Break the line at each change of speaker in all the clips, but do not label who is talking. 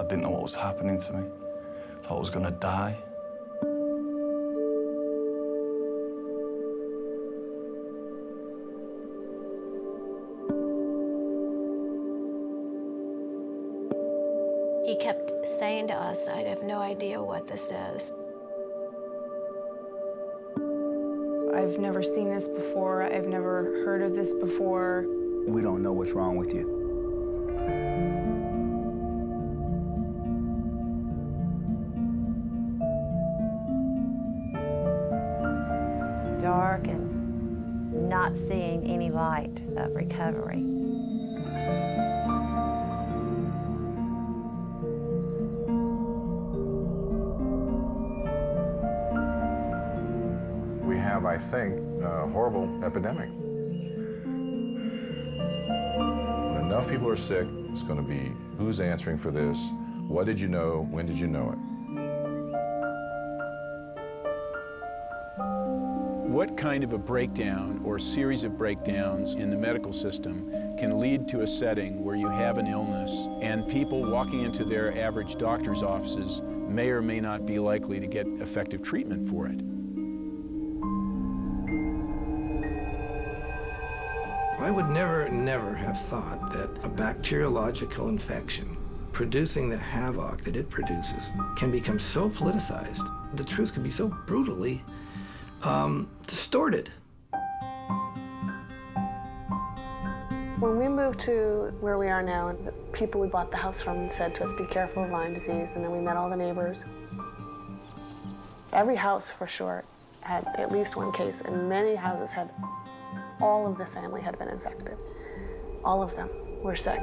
I didn't know what was happening to me. I thought I was gonna die.
He kept saying to us, I have no idea what this is.
I've never seen this before. I've never heard of this before.
We don't know what's wrong with you.
Dark and not seeing any light of recovery.
We have, I think, a horrible epidemic. When enough people are sick, it's going to be who's answering for this, what did you know, when did you know it?
What kind of a breakdown or series of breakdowns in the medical system can lead to a setting where you have an illness and people walking into their average doctor's offices may or may not be likely to get effective treatment for it?
I would never have thought that a bacteriological infection producing the havoc that it produces can become so politicized. The truth can be so brutally distorted.
When we moved to where we are now, and the people we bought the house from said to us, be careful of Lyme disease, and then we met all the neighbors. Every house, for sure, had at least one case, and many houses had, all of the family had been infected. All of them were sick.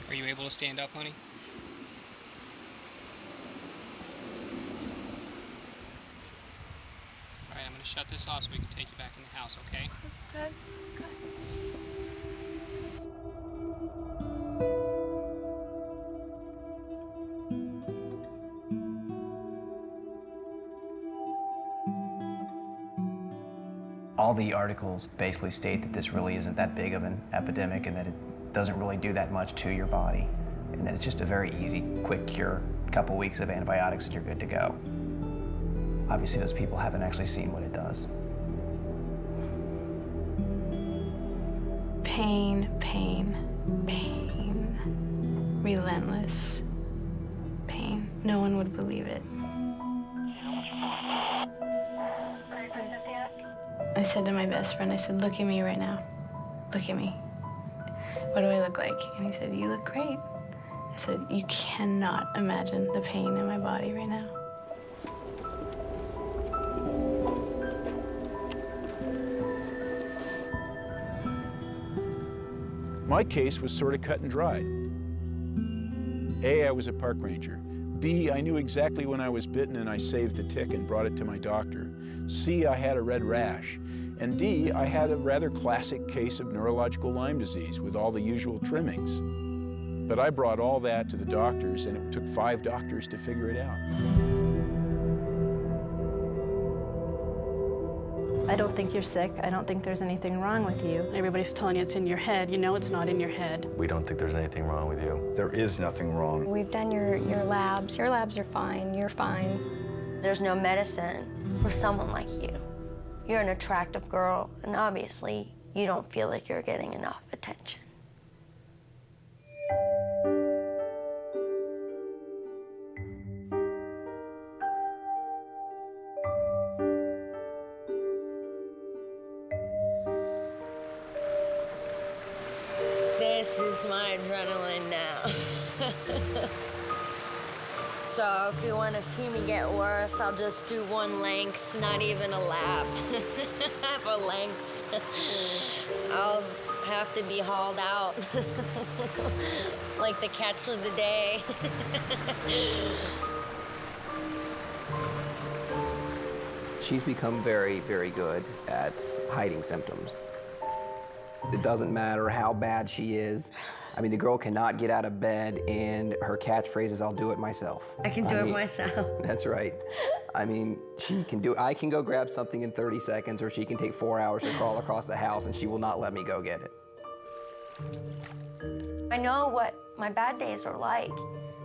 Are you able to stand up, honey? All right, I'm going to shut this off so we can take you back in the house, okay?
Good, good.
All the articles basically state that this really isn't that big of an epidemic and that it doesn't really do that much to your body, and that it's just a very easy, quick cure. A couple weeks of antibiotics and you're good to go. Obviously, those people haven't actually seen what it does.
Pain, pain, pain. Relentless pain. No one would believe it. I said to my best friend, I said, look at me right now. Look at me. What do I look like? And he said, you look great. I said, you cannot imagine the pain in my body right now.
My case was sort of cut and dried. A, I was a park ranger. B, I knew exactly when I was bitten and I saved the tick and brought it to my doctor. C, I had a red rash. And D, I had a rather classic case of neurological Lyme disease with all the usual trimmings. But I brought all that to the doctors, and it took 5 doctors to figure it out.
I don't think you're sick. I don't think there's anything wrong with you.
Everybody's telling you it's in your head. You know it's not in your head.
We don't think there's anything wrong with you.
There is nothing wrong.
We've done your labs. Your labs are fine. You're fine.
There's no medicine for someone like you. You're an attractive girl, and obviously, you don't feel like you're getting enough attention. This is my adrenaline now. So if you want to see me get worse, I'll just do one length, not even a lap. Half a length. I'll have to be hauled out. Like the catch of the day.
She's become very, very good at hiding symptoms. It doesn't matter how bad she is. I mean, the girl cannot get out of bed, and her catchphrase is, "I'll do it myself."
I can do it myself.
That's right. I mean, she can do it. I can go grab something in 30 seconds, or she can take 4 hours to crawl across the house, and she will not let me go get it.
I know what my bad days are like,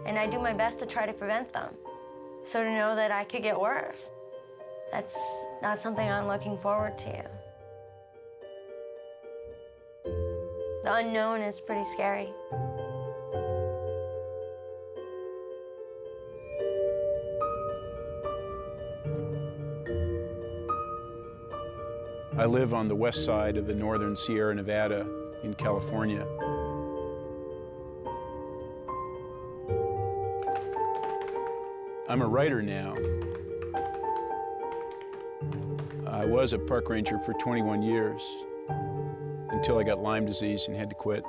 and I do my best to try to prevent them. So to know that I could get worse, that's not something I'm looking forward to. The unknown is pretty scary.
I live on the west side of the northern Sierra Nevada in California. I'm a writer now. I was a park ranger for 21 years until I got Lyme disease and had to quit.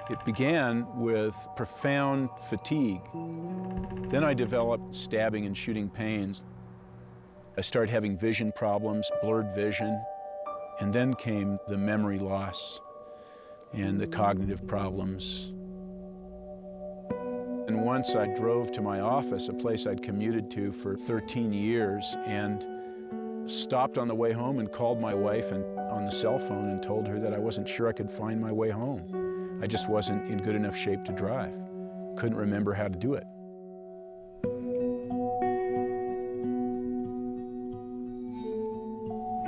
It began with profound fatigue. Then I developed stabbing and shooting pains. I started having vision problems, blurred vision, and then came the memory loss and the cognitive problems. And once I drove to my office, a place I'd commuted to for 13 years, and stopped on the way home and called my wife on the cell phone and told her that I wasn't sure I could find my way home. I just wasn't in good enough shape to drive. Couldn't remember how to do it.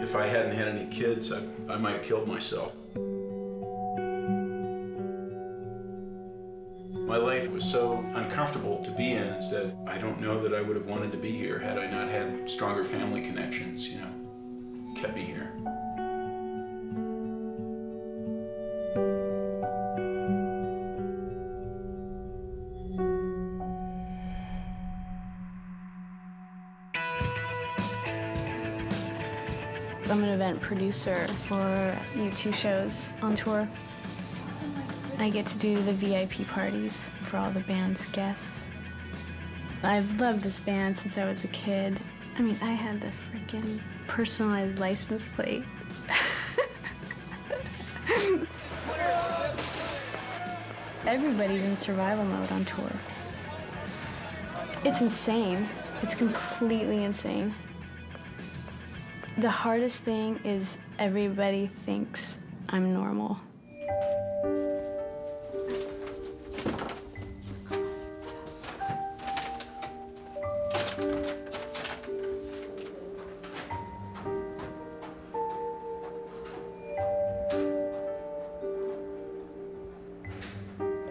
If I hadn't had any kids, I might have killed myself. My life was so uncomfortable to be in that I don't know that I would have wanted to be here had I not had stronger family connections, you know, kept me here.
I'm an event producer for U2 shows on tour. I get to do the VIP parties for all the band's guests. I've loved this band since I was a kid. I mean, I had the freaking personalized license plate. Everybody's in survival mode on tour. It's insane. It's completely insane. The hardest thing is everybody thinks I'm normal.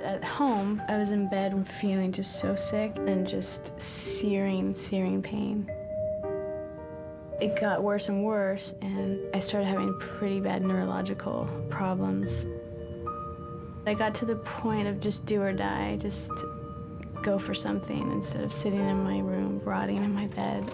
At home, I was in bed feeling just so sick and just searing pain. It got worse and worse, and I started having pretty bad neurological problems. I got to the point of just do or die, just go for something instead of sitting in my room, rotting in my bed.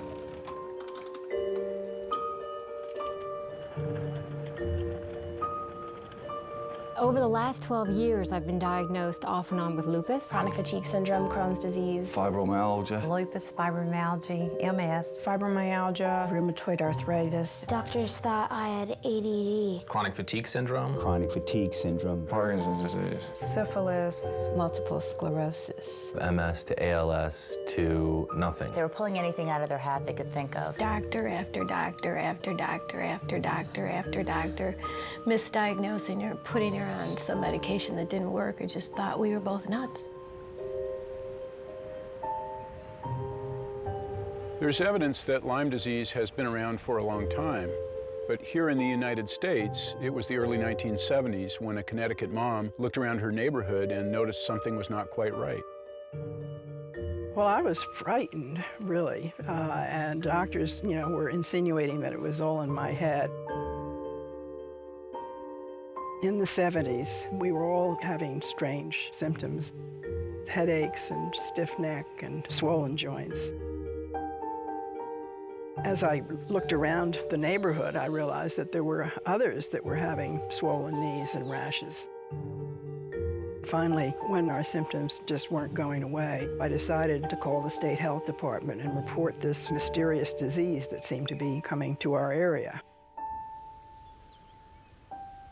Over the last 12 years, I've been diagnosed off and on with lupus,
Chronic fatigue syndrome, Crohn's disease,
Fibromyalgia.
Lupus, fibromyalgia, MS,
Fibromyalgia, rheumatoid arthritis.
Doctors thought I had ADD.
Chronic fatigue syndrome.
Chronic fatigue syndrome.
Parkinson's disease.
syphilis, multiple sclerosis.
MS to ALS to nothing.
They were pulling anything out of their hat they could think of.
Doctor after doctor after doctor after doctor after doctor, misdiagnosing her, putting her on some medication that didn't work, or just thought we were both nuts.
There's evidence that Lyme disease has been around for a long time, but here in the United States, it was the early 1970s when a Connecticut mom looked around her neighborhood and noticed something was not quite right.
Well, I was frightened, really, and doctors, were insinuating that it was all in my head. In the 70s, we were all having strange symptoms, headaches and stiff neck and swollen joints. As I looked around the neighborhood, I realized that there were others that were having swollen knees and rashes. Finally, when our symptoms just weren't going away, I decided to call the state health department and report this mysterious disease that seemed to be coming to our area.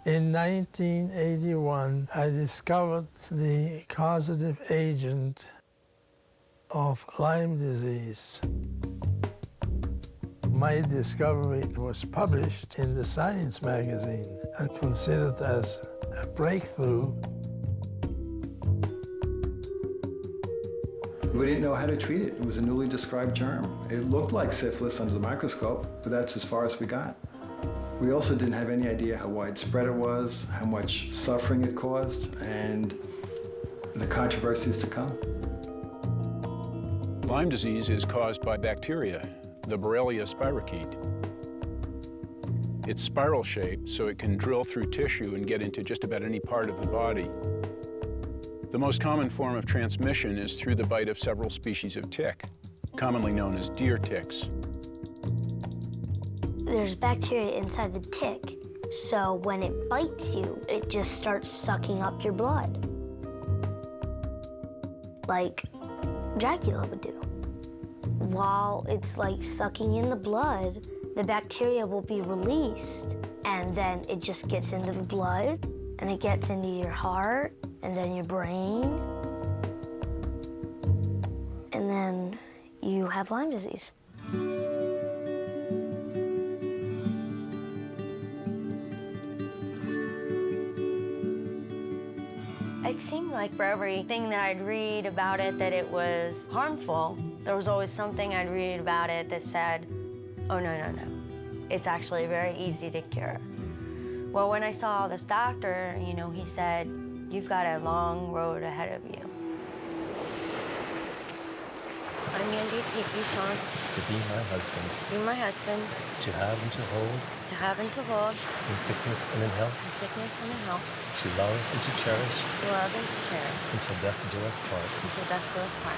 In 1981, I discovered the causative agent of Lyme disease. My discovery was published in the Science magazine and considered as a breakthrough.
We didn't know how to treat it. It was a newly described germ. It looked like syphilis under the microscope, but that's as far as we got. We also didn't have any idea how widespread it was, how much suffering it caused, and the controversies to come.
Lyme disease is caused by bacteria, the Borrelia spirochete. It's spiral-shaped, so it can drill through tissue and get into just about any part of the body. The most common form of transmission is through the bite of several species of tick, commonly known as deer ticks.
There's bacteria inside the tick, so when it bites you, it just starts sucking up your blood, like Dracula would do. While it's like sucking in the blood, the bacteria will be released, and then it just gets into the blood, and it gets into your heart, and then your brain, and then you have Lyme disease.
It seemed like for everything that I'd read about it that it was harmful, there was always something I'd read about it that said, oh, no, no, no. It's actually very easy to cure. Well, when I saw this doctor, you know, he said, you've got a long road ahead of you. I'm Andy Tiki, Sean.
To be my husband.
To be my husband.
To have and to hold.
To have and to hold.
In sickness and in health.
In sickness and in health.
To love and to cherish.
To love and to cherish.
Until death do us part.
Until death do us part.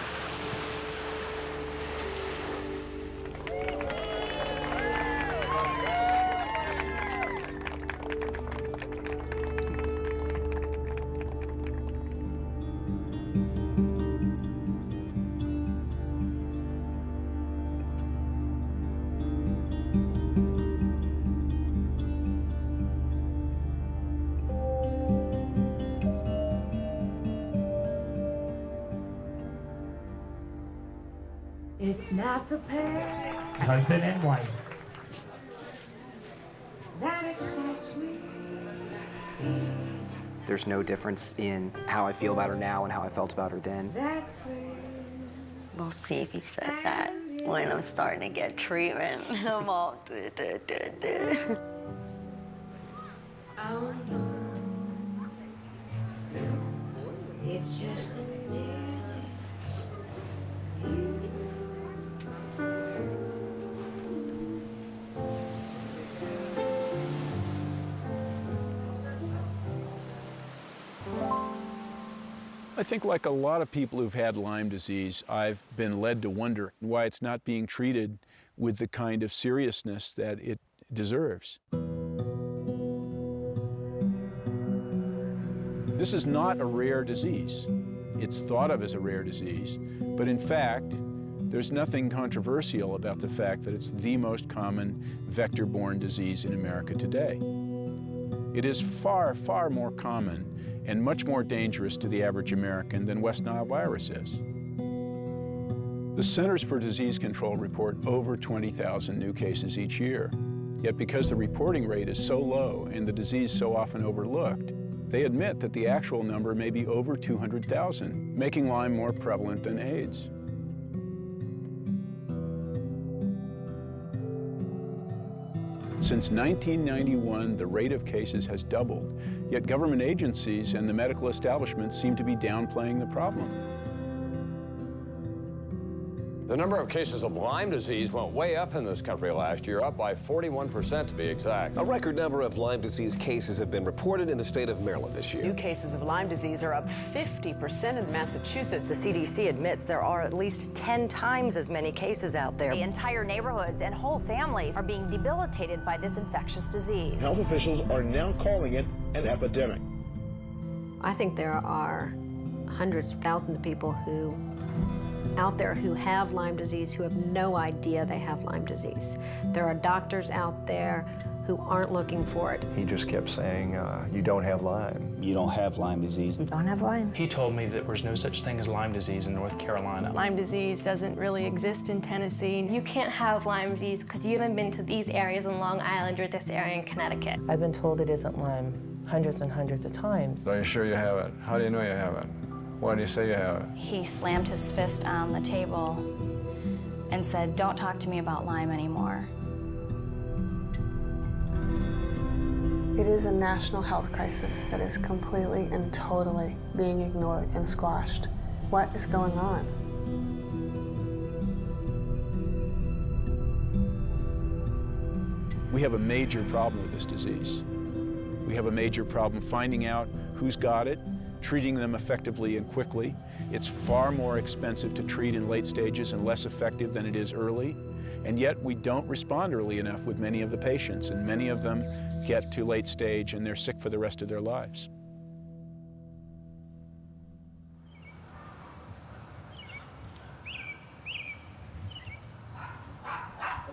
It's not prepared.
Husband and wife.
That excites me.
There's no difference in how I feel about her now and how I felt about her then.
We'll see if he says that when I'm starting to get treatment. I'm all
Oh no. It's just the nearness.
I think like a lot of people who've had Lyme disease, I've been led to wonder why it's not being treated with the kind of seriousness that it deserves. This is not a rare disease. It's thought of as a rare disease, but in fact, there's nothing controversial about the fact that it's the most common vector-borne disease in America today. It is far, far more common and much more dangerous to the average American than West Nile virus is. The Centers for Disease Control report over 20,000 new cases each year. Yet because the reporting rate is so low and the disease so often overlooked, they admit that the actual number may be over 200,000, making Lyme more prevalent than AIDS. Since 1991, the rate of cases has doubled, yet government agencies and the medical establishment seem to be downplaying the problem.
The number of cases of Lyme disease went way up in this country last year, up by 41% to be exact.
A record number of Lyme disease cases have been reported in the state of Maryland this year.
New cases of Lyme disease are up 50% in Massachusetts.
The CDC admits there are at least 10 times as many cases out there.
The entire neighborhoods and whole families are being debilitated by this infectious disease.
Health officials are now calling it an epidemic.
I think there are hundreds of thousands of people out there who have Lyme disease who have no idea they have Lyme disease. There are doctors out there who aren't looking for it.
He just kept saying, you don't have Lyme.
You don't have Lyme disease.
You don't have Lyme.
He told me that there's no such thing as Lyme disease in North Carolina.
Lyme disease doesn't really exist in Tennessee.
You can't have Lyme disease because you haven't been to these areas in Long Island or this area in Connecticut.
I've been told it isn't Lyme hundreds and hundreds of times.
Are you sure you have it? How do you know you have it? Why do you say you have it?
He slammed his fist on the table and said, "Don't talk to me about Lyme anymore."
It is a national health crisis that is completely and totally being ignored and squashed. What is going on?
We have a major problem with this disease. We have a major problem finding out who's got it, treating them effectively and quickly. It's far more expensive to treat in late stages and less effective than it is early. And yet we don't respond early enough with many of the patients, and many of them get to late stage and they're sick for the rest of their lives.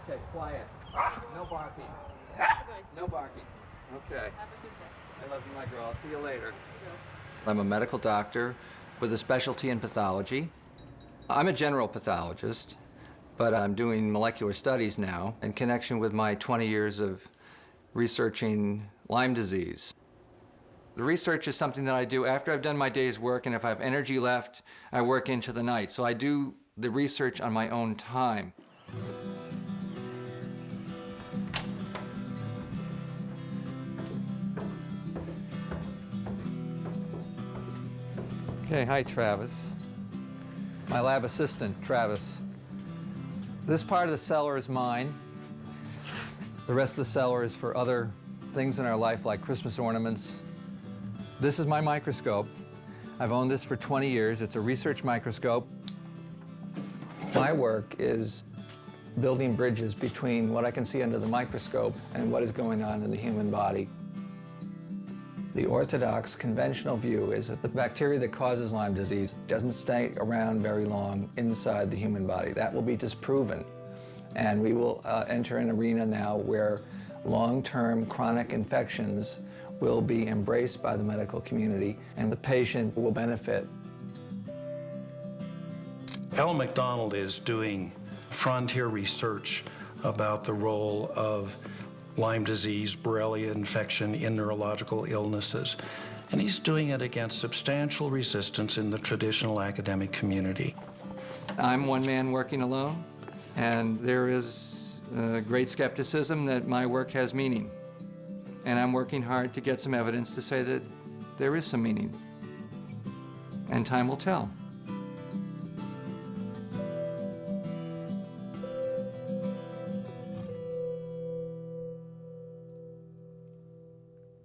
Okay, quiet. No barking. No barking. Okay. I love you, my girl. I'll see you later.
I'm a medical doctor with a specialty in pathology. I'm a general pathologist, but I'm doing molecular studies now in connection with my 20 years of researching Lyme disease. The research is something that I do after I've done my day's work, and if I have energy left, I work into the night. So I do the research on my own time. Okay, hi, Travis. My lab assistant, Travis. This part of the cellar is mine. The rest of the cellar is for other things in our life, like Christmas ornaments. This is my microscope. I've owned this for 20 years. It's a research microscope. My work is building bridges between what I can see under the microscope and what is going on in the human body. The orthodox, conventional view is that the bacteria that causes Lyme disease doesn't stay around very long inside the human body. That will be disproven. And we will enter an arena now where long-term chronic infections will be embraced by the medical community, and the patient will benefit.
Ellen McDonald is doing frontier research about the role of Lyme disease, Borrelia infection in neurological illnesses. And he's doing it against substantial resistance in the traditional academic community.
I'm one man working alone, and there is great skepticism that my work has meaning. And I'm working hard to get some evidence to say that there is some meaning. And time will tell.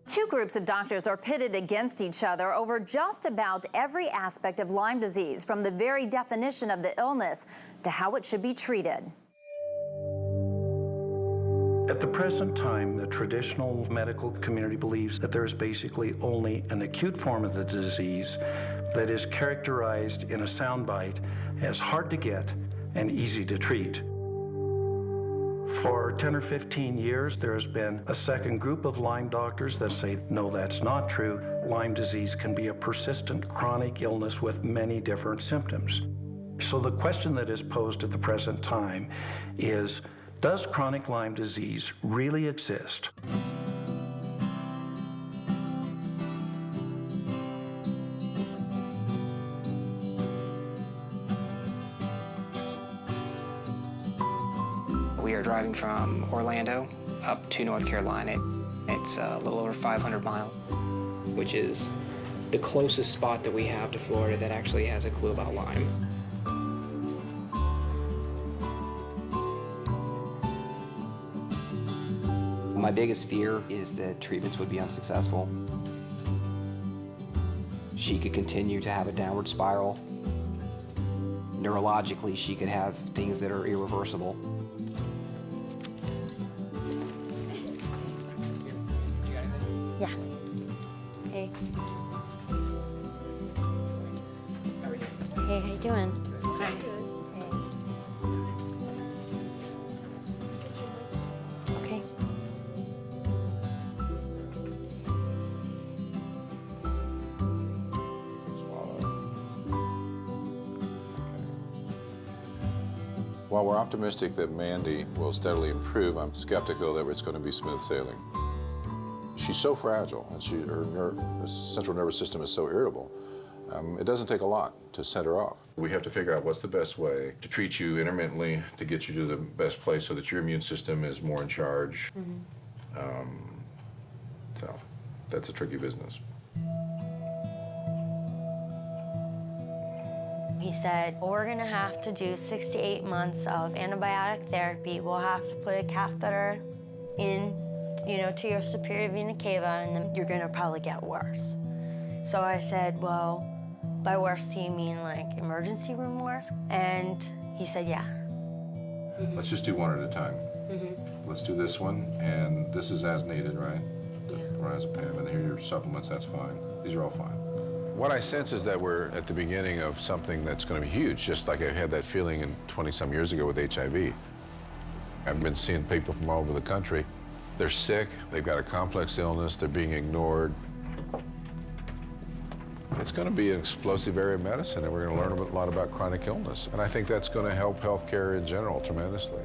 Two groups of doctors are pitted against each other over just about every aspect of Lyme disease, from the very definition of the illness to how it should be treated.
At the present time, the traditional medical community believes that there is basically only an acute form of the disease that is characterized in a soundbite as hard to get and easy to treat. For 10 or 15 years, there has been a second group of Lyme doctors that say, no, that's not true. Lyme disease can be a persistent chronic illness with many different symptoms. So the question that is posed at the present time is, does chronic Lyme disease really exist?
We are driving from Orlando up to North Carolina. It's a little over 500 miles, which is the closest spot that we have to Florida that actually has a clue about Lyme. My biggest fear is that treatments would be unsuccessful. She could continue to have a downward spiral. Neurologically, she could have things that are irreversible.
Yeah. Hey. Hey, how you doing? Hi. Okay.
While we're optimistic that Mandy will steadily improve, I'm skeptical that it's going to be smooth sailing. She's so fragile, and her central nervous system is so irritable. It doesn't take a lot to set her off. We have to figure out what's the best way to treat you intermittently, to get you to the best place so that your immune system is more in charge. So that's a tricky business.
He said, well, we're gonna have to do 6 to 8 months of antibiotic therapy. We'll have to put a catheter in, to your superior vena cava, and then you're gonna probably get worse. So I said, well, by worse, do you mean like emergency room worse? And he said, yeah.
Let's just do one at a time. Let's do this one, and this is as needed, right? Yeah. Lorazepam, and here are your supplements, that's fine. These are all fine. What I sense is that we're at the beginning of something that's going to be huge, just like I had that feeling in 20-some years ago with HIV. I've been seeing people from all over the country. They're sick, they've got a complex illness, they're being ignored. It's going to be an explosive area of medicine, and we're going to learn a lot about chronic illness. And I think that's going to help healthcare in general tremendously.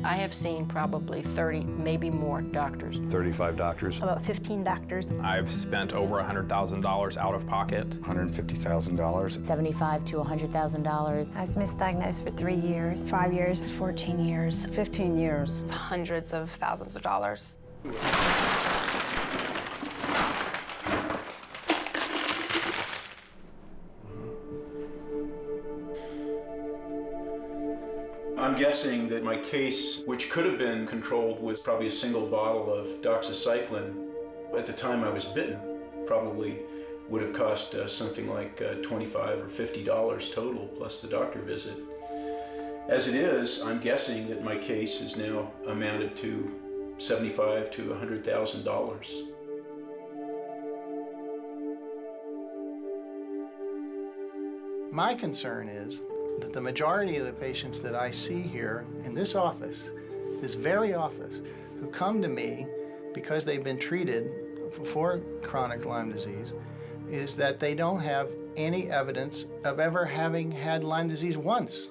I have seen probably 30, maybe more doctors.
35 doctors.
About 15 doctors.
I've spent over $100,000 out of pocket.
$150,000.
$75,000 to $100,000.
I was misdiagnosed for 3 years.
5 years, 14 years.
15 years.
It's hundreds of thousands of dollars.
I'm guessing that my case, which could have been controlled with probably a single bottle of doxycycline, at the time I was bitten, probably would have cost something like $25 or $50 total, plus the doctor visit. As it is, I'm guessing that my case is now amounted to $75,000 to $100,000.
My concern is that the majority of the patients that I see here in this office, this very office, who come to me because they've been treated for chronic Lyme disease, is that they don't have any evidence of ever having had Lyme disease once.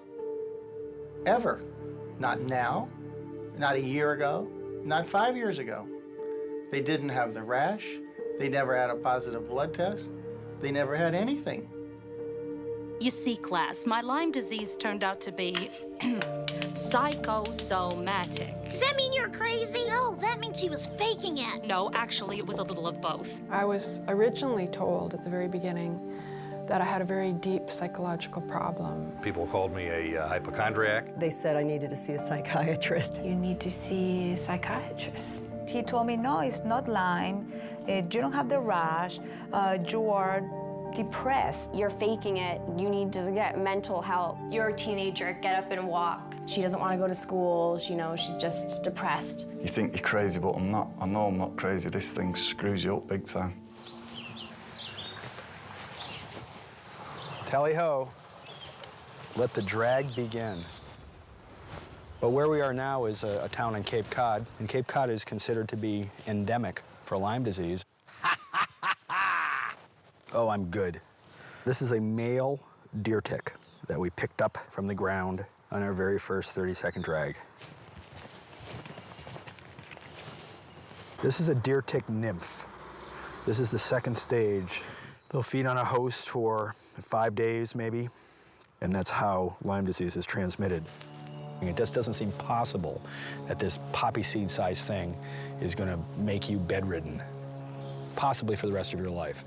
Ever. Not now, not a year ago, not 5 years ago. They didn't have the rash, they never had a positive blood test, they never had anything.
You see, class, my Lyme disease turned out to be psychosomatic.
Does that mean you're crazy? No, that means she was faking it.
No, actually, it was a little of both.
I was originally told at the very beginning that I had a very deep psychological problem.
People called me a hypochondriac.
They said I needed to see a psychiatrist.
You need to see a psychiatrist.
He told me, no, it's not Lyme. You don't have the rash. You are depressed.
You're faking it. You need to get mental help.
You're a teenager, get up and walk. She doesn't want to go to school, she's just depressed.
You think you're crazy, but I'm not. I know I'm not crazy. This thing screws you up big time.
Tally-ho. Let the drag begin. But where we are now is a town in Cape Cod, and Cape Cod is considered to be endemic for Lyme disease. Oh, I'm good. This is a male deer tick that we picked up from the ground on our very first 30-second drag. This is a deer tick nymph. This is the second stage. They'll feed on a host for 5 days, maybe, and that's how Lyme disease is transmitted. It just doesn't seem possible that this poppy seed-sized thing is going to make you bedridden, possibly for the rest of your life.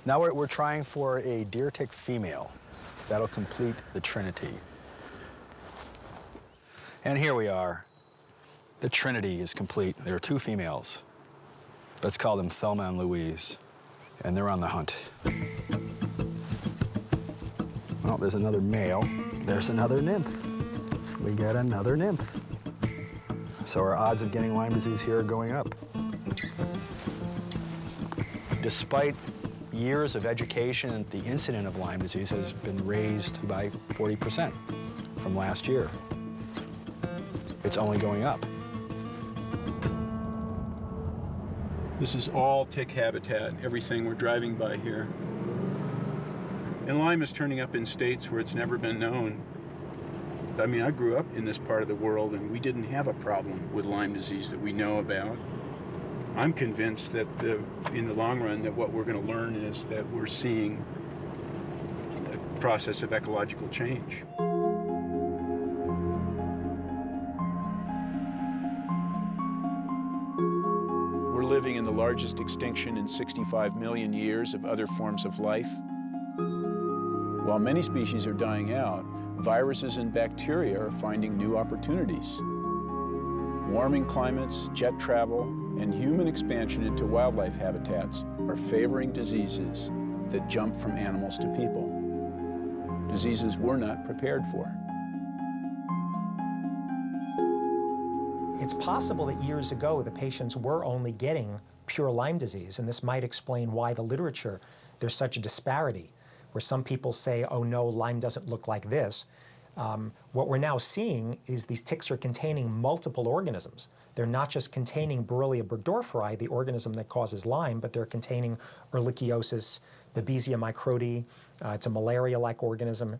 Now we're trying for a deer tick female. That'll complete the trinity. And here we are. The trinity is complete. There are 2 females. Let's call them Thelma and Louise. And they're on the hunt. Oh, there's another male. There's another nymph. We get another nymph. So our odds of getting Lyme disease here are going up. Despite years of education, the incidence of Lyme disease has been raised by 40% from last year. It's only going up.
This is all tick habitat, everything we're driving by here. And Lyme is turning up in states where it's never been known. I mean, I grew up in this part of the world and we didn't have a problem with Lyme disease that we know about. I'm convinced that in the long run that what we're going to learn is that we're seeing a process of ecological change. We're living in the largest extinction in 65 million years of other forms of life. While many species are dying out, viruses and bacteria are finding new opportunities. Warming climates, jet travel, and human expansion into wildlife habitats are favoring diseases that jump from animals to people. Diseases we're not prepared for.
It's possible that years ago the patients were only getting pure Lyme disease, and this might explain why the literature, there's such a disparity, where some people say, oh no, Lyme doesn't look like this. What we're now seeing is these ticks are containing multiple organisms. They're not just containing Borrelia burgdorferi, the organism that causes Lyme, but they're containing Ehrlichiosis, Babesia microti. It's a malaria-like organism.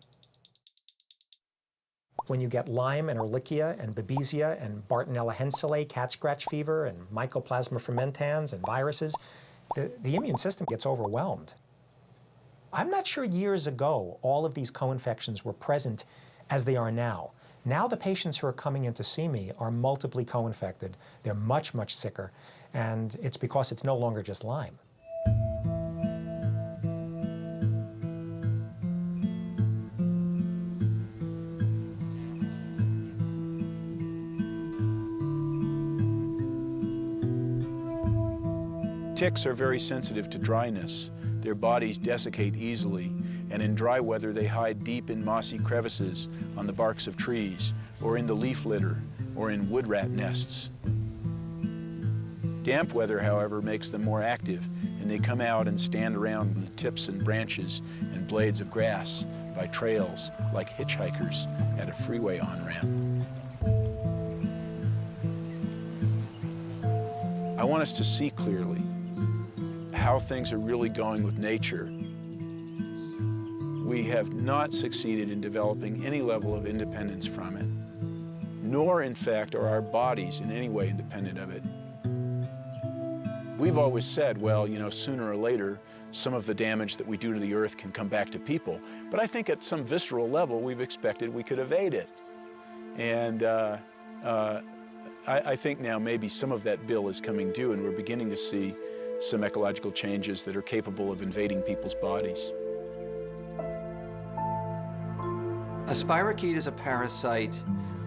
When you get Lyme and Ehrlichia and Babesia and Bartonella henselae, cat scratch fever, and Mycoplasma fermentans and viruses, the immune system gets overwhelmed. I'm not sure years ago all of these co-infections were present as they are now. Now the patients who are coming in to see me are multiply co-infected. They're much, much sicker, and it's because it's no longer just Lyme.
Ticks are very sensitive to dryness. Their bodies desiccate easily, and in dry weather they hide deep in mossy crevices on the barks of trees, or in the leaf litter, or in wood rat nests. Damp weather, however, makes them more active, and they come out and stand around on the tips and branches and blades of grass by trails like hitchhikers at a freeway on-ramp. I want us to see clearly how things are really going with nature. We have not succeeded in developing any level of independence from it, nor in fact are our bodies in any way independent of it. We've always said, well, you know, sooner or later, some of the damage that we do to the earth can come back to people. But I think at some visceral level, we've expected we could evade it. And I think now maybe some of that bill is coming due, and we're beginning to see some ecological changes that are capable of invading people's bodies.
A spirochete is a parasite,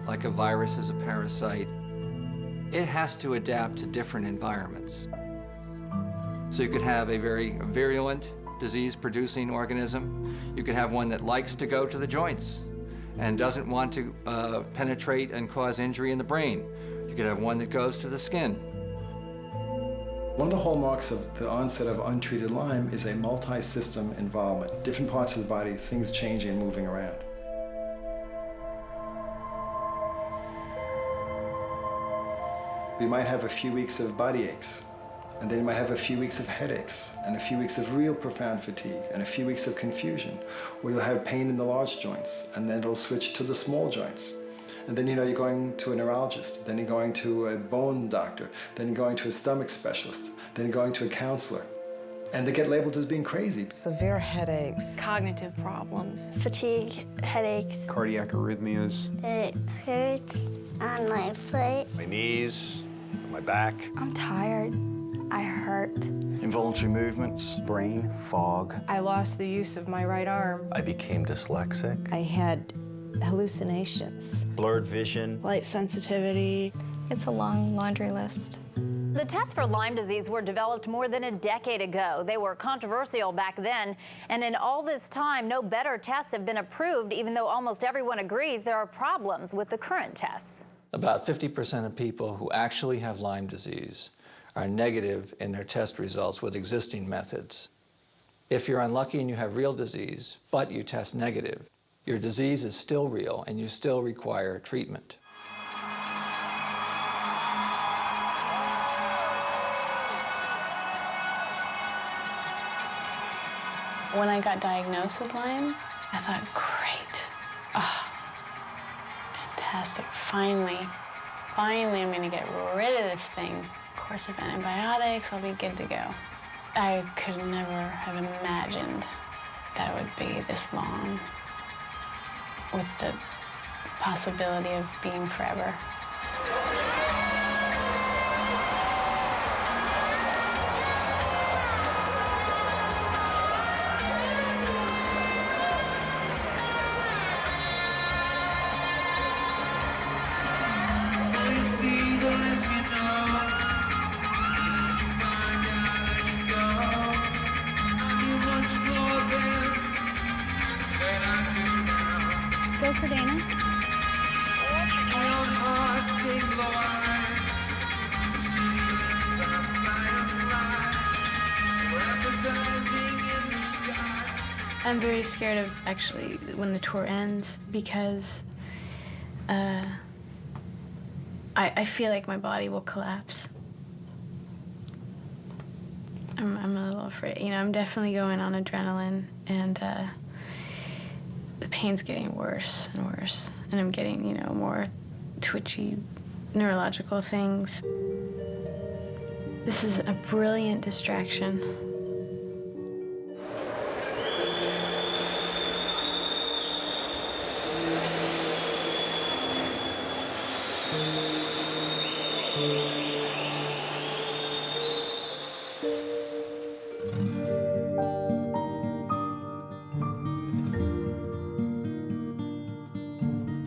like a virus is a parasite. It has to adapt to different environments. So you could have a very virulent disease-producing organism. You could have one that likes to go to the joints and doesn't want to penetrate and cause injury in the brain. You could have one that goes to the skin.
One of the hallmarks of the onset of untreated Lyme is a multi-system involvement. Different parts of the body, things changing and moving around. You might have a few weeks of body aches, and then you might have a few weeks of headaches, and a few weeks of real profound fatigue, and a few weeks of confusion. Or you'll have pain in the large joints, and then it'll switch to the small joints. And then, you know, you're going to a neurologist, then you're going to a bone doctor, then you're going to a stomach specialist, then you're going to a counselor. And they get labeled as being crazy.
Severe headaches.
Cognitive problems.
Fatigue, headaches.
Cardiac arrhythmias.
It hurts on my foot.
My knees, my back.
I'm tired. I hurt.
involuntary movements.
Brain fog.
I lost the use of my right arm.
I became dyslexic.
I had hallucinations.
Blurred vision.
Light sensitivity.
It's a long laundry list.
The tests for Lyme disease were developed more than a decade ago. They were controversial back then, and in all this time, no better tests have been approved, even though almost everyone agrees there are problems with the current tests.
About 50% of people who actually have Lyme disease are negative in their test results with existing methods. If you're unlucky and you have real disease, but you test negative, your disease is still real and you still require treatment.
When I got diagnosed with Lyme, I thought, great. Oh, fantastic. Finally I'm gonna get rid of this thing. Course of antibiotics, I'll be good to go. I could never have imagined that it would be this long with the possibility of being forever.
Go for Dana.
I'm very scared of actually when the tour ends because I feel like my body will collapse. I'm a little afraid. You know, I'm definitely going on adrenaline, and the pain's getting worse and worse, and I'm getting, you know, more twitchy neurological things. This is a brilliant distraction.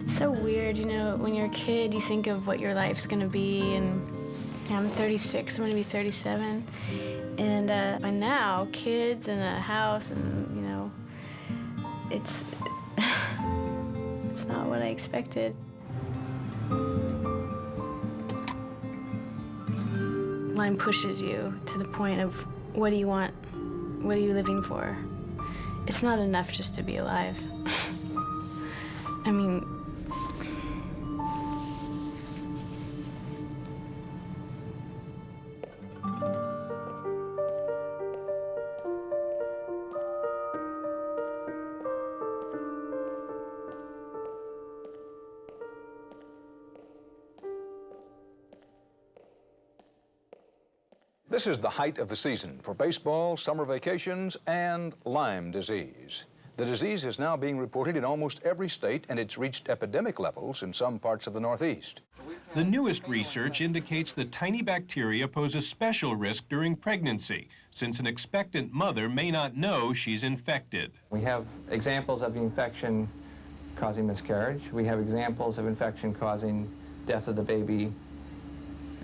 It's so weird, you know, when you're a kid, you think of what your life's gonna be, and I'm 36, I'm gonna be 37. And by now, kids and a house, and, you know, it's not what I expected. Lyme pushes you to the point of, what do you want? What are you living for? It's not enough just to be alive. I mean,
This is the height of the season for baseball, summer vacations, and Lyme disease. The disease is now being reported in almost every state, and it's reached epidemic levels in some parts of the Northeast.
The newest research indicates that tiny bacteria pose a special risk during pregnancy, since an expectant mother may not know she's infected.
We have examples of infection causing miscarriage. We have examples of infection causing death of the baby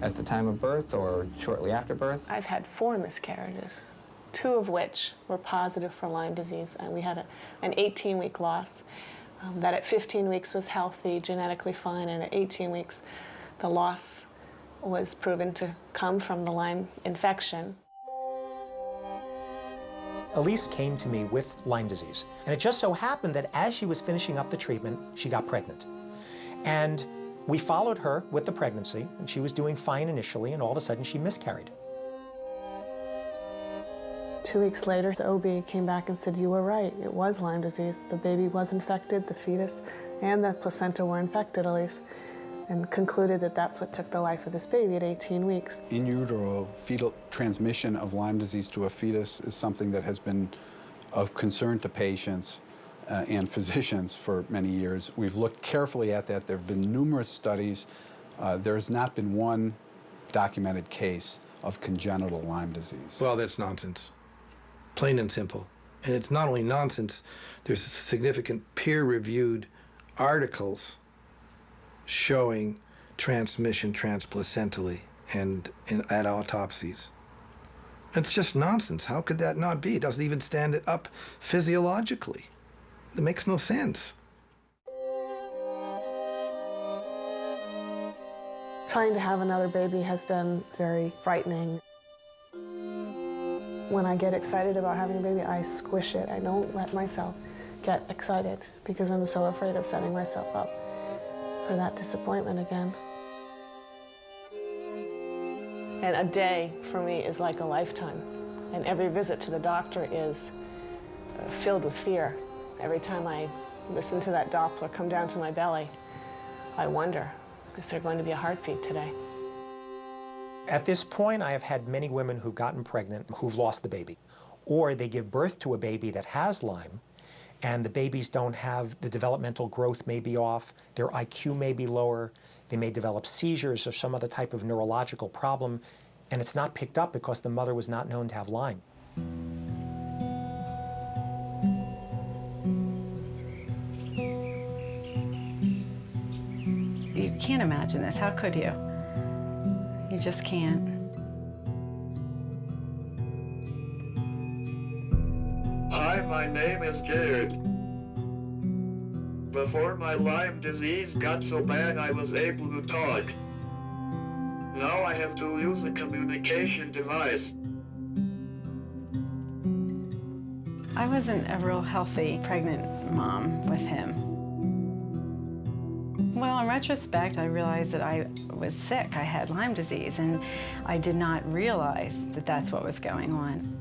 at the time of birth or shortly after birth.
I've had 4 miscarriages, 2 of which were positive for Lyme disease, and we had an 18-week loss that at 15 weeks was healthy, genetically fine, and at 18 weeks the loss was proven to come from the Lyme infection.
Elise came to me with Lyme disease, and it just so happened that as she was finishing up the treatment, she got pregnant. And we followed her with the pregnancy, and she was doing fine initially, and all of a sudden she miscarried.
2 weeks later, the OB came back and said, you were right, it was Lyme disease. The baby was infected, the fetus and the placenta were infected, Elise, and concluded that that's what took the life of this baby at 18 weeks.
In utero, fetal transmission of Lyme disease to a fetus is something that has been of concern to patients and physicians for many years. We've looked carefully at that. There have been numerous studies. There has not been one documented case of congenital Lyme disease.
Well, that's nonsense, plain and simple. And it's not only nonsense, there's significant peer-reviewed articles showing transmission transplacentally and at autopsies. It's just nonsense. How could that not be? It doesn't even stand up physiologically. It makes no sense.
Trying to have another baby has been very frightening. When I get excited about having a baby, I squish it. I don't let myself get excited because I'm so afraid of setting myself up for that disappointment again. And a day for me is like a lifetime. And every visit to the doctor is filled with fear. Every time I listen to that Doppler come down to my belly, I wonder, is there going to be a heartbeat today?
At this point, I have had many women who've gotten pregnant who've lost the baby. Or they give birth to a baby that has Lyme, and the babies don't have, the developmental growth may be off, their IQ may be lower, they may develop seizures or some other type of neurological problem, and it's not picked up because the mother was not known to have Lyme.
You can't imagine this. How could you? You just can't.
Hi, my name is Jared. Before my Lyme disease got so bad, I was able to talk. Now I have to use a communication device.
I wasn't a real healthy pregnant mom with him. Well, in retrospect, I realized that I was sick. I had Lyme disease, and I did not realize that that's what was going on.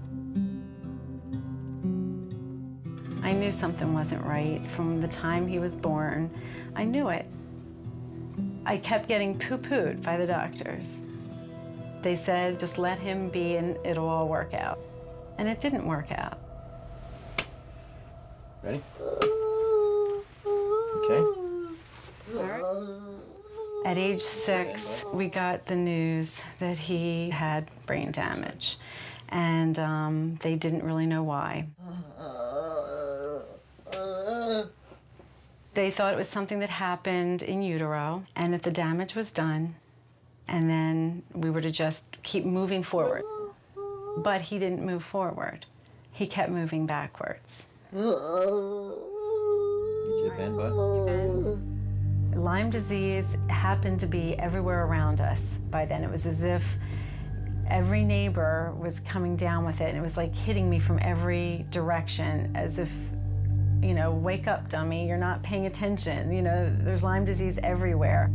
I knew something wasn't right from the time he was born. I knew it. I kept getting poo-pooed by the doctors. They said, just let him be and it'll all work out. And it didn't work out.
Ready? Okay.
At age 6, we got the news that he had brain damage, and they didn't really know why. They thought it was something that happened in utero, and that the damage was done, and then we were to just keep moving forward. But he didn't move forward. He kept moving backwards.
Get you a bend, bud.
Lyme disease happened to be everywhere around us by then. It was as if every neighbor was coming down with it, and it was like hitting me from every direction, as if, you know, wake up, dummy, you're not paying attention. You know, there's Lyme disease everywhere.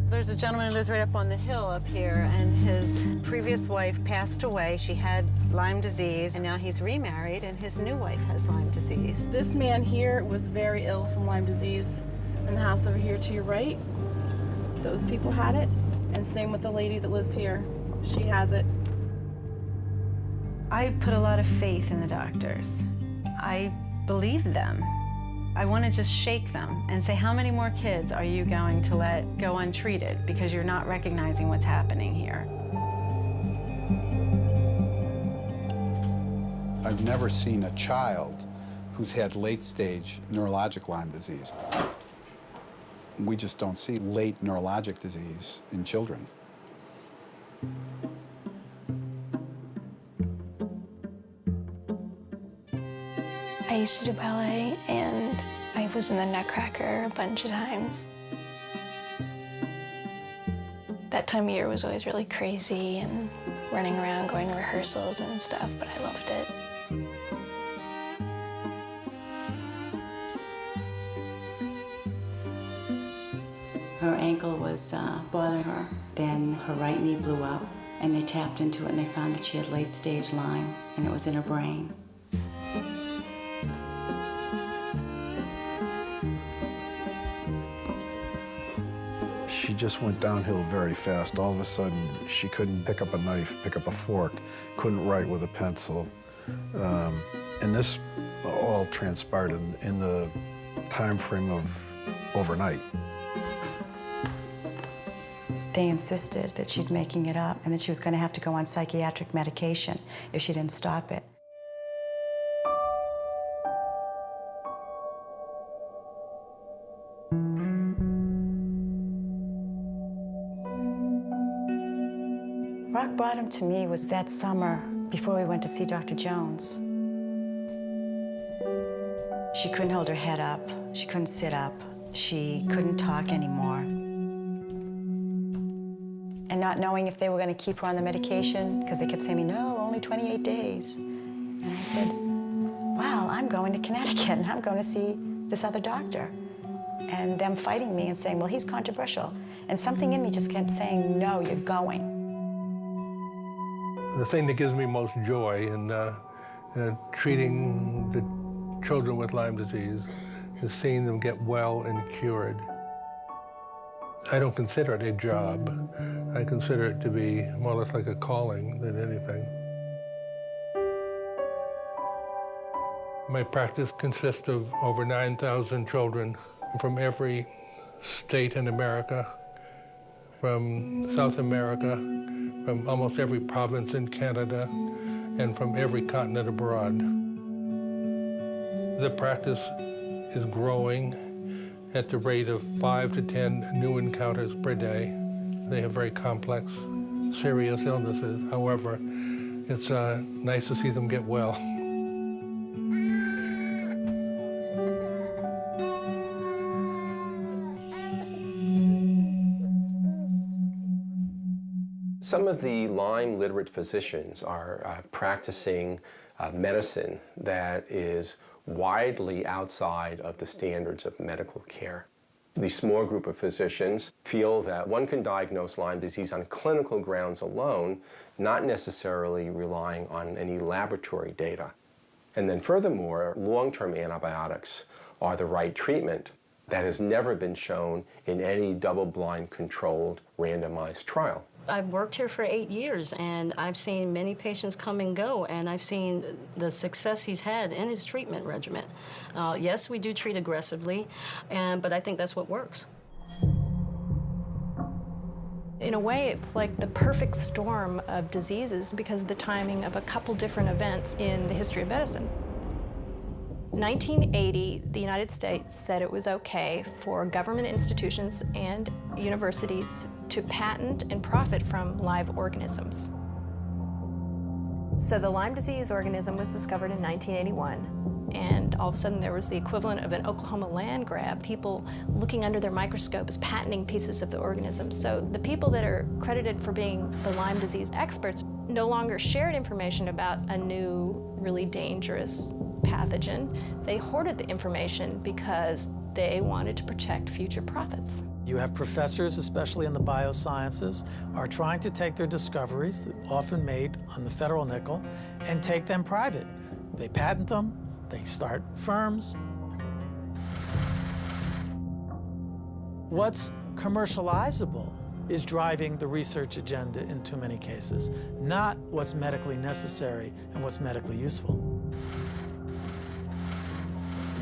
There's a gentleman who lives right up on the hill up here, and his previous wife passed away. She had Lyme disease, and now he's remarried, and his new wife has Lyme disease.
This man here was very ill from Lyme disease. And the house over here to your right, those people had it. And same with the lady that lives here. She has it.
I put a lot of faith in the doctors. I believe them. I want to just shake them and say, how many more kids are you going to let go untreated because you're not recognizing what's happening here?
I've never seen a child who's had late-stage neurologic Lyme disease. We just don't see late neurologic disease in children.
I used to do ballet, and I was in the Nutcracker a bunch of times. That time of year was always really crazy and running around, going to rehearsals and stuff, but I loved it.
Her ankle was bothering her. Then her right knee blew up, and they tapped into it, and they found that she had late-stage Lyme, and it was in her brain.
She just went downhill very fast. All of a sudden, she couldn't pick up a knife, pick up a fork, couldn't write with a pencil. And this all transpired in the time frame of overnight.
They insisted that she's making it up and that she was going to have to go on psychiatric medication if she didn't stop it. Rock bottom to me was that summer before we went to see Dr. Jones. She couldn't hold her head up. She couldn't sit up. She couldn't talk anymore. And not knowing if they were going to keep her on the medication, because they kept saying, no, only 28 days. And I said, well, I'm going to Connecticut, and I'm going to see this other doctor. And them fighting me and saying, well, he's controversial. And something in me just kept saying, no, you're going.
The thing that gives me most joy in treating the children with Lyme disease is seeing them get well and cured. I don't consider it a job. I consider it to be more or less like a calling than anything. My practice consists of over 9,000 children from every state in America, from South America, from almost every province in Canada, and from every continent abroad. The practice is growing at the rate of 5 to 10 new encounters per day. They have very complex, serious illnesses. However, it's nice to see them get well.
Some of the Lyme literate physicians are practicing medicine that is widely outside of the standards of medical care. The small group of physicians feel that one can diagnose Lyme disease on clinical grounds alone, not necessarily relying on any laboratory data. And then furthermore, long-term antibiotics are the right treatment. That has never been shown in any double-blind controlled randomized trial.
I've worked here for 8 years, and I've seen many patients come and go, and I've seen the success he's had in his treatment regimen. Yes, we do treat aggressively, but I think that's what works.
In a way, it's like the perfect storm of diseases because of the timing of a couple different events in the history of medicine. 1980, the United States said it was okay for government institutions and universities to patent and profit from live organisms. So the Lyme disease organism was discovered in 1981, and all of a sudden there was the equivalent of an Oklahoma land grab, people looking under their microscopes, patenting pieces of the organism. So the people that are credited for being the Lyme disease experts no longer shared information about a new, really dangerous pathogen. They hoarded the information because they wanted to protect future profits.
You have professors, especially in the biosciences, are trying to take their discoveries, often made on the federal nickel, and take them private. They patent them, they start firms. What's commercializable is driving the research agenda in too many cases, not what's medically necessary and what's medically useful.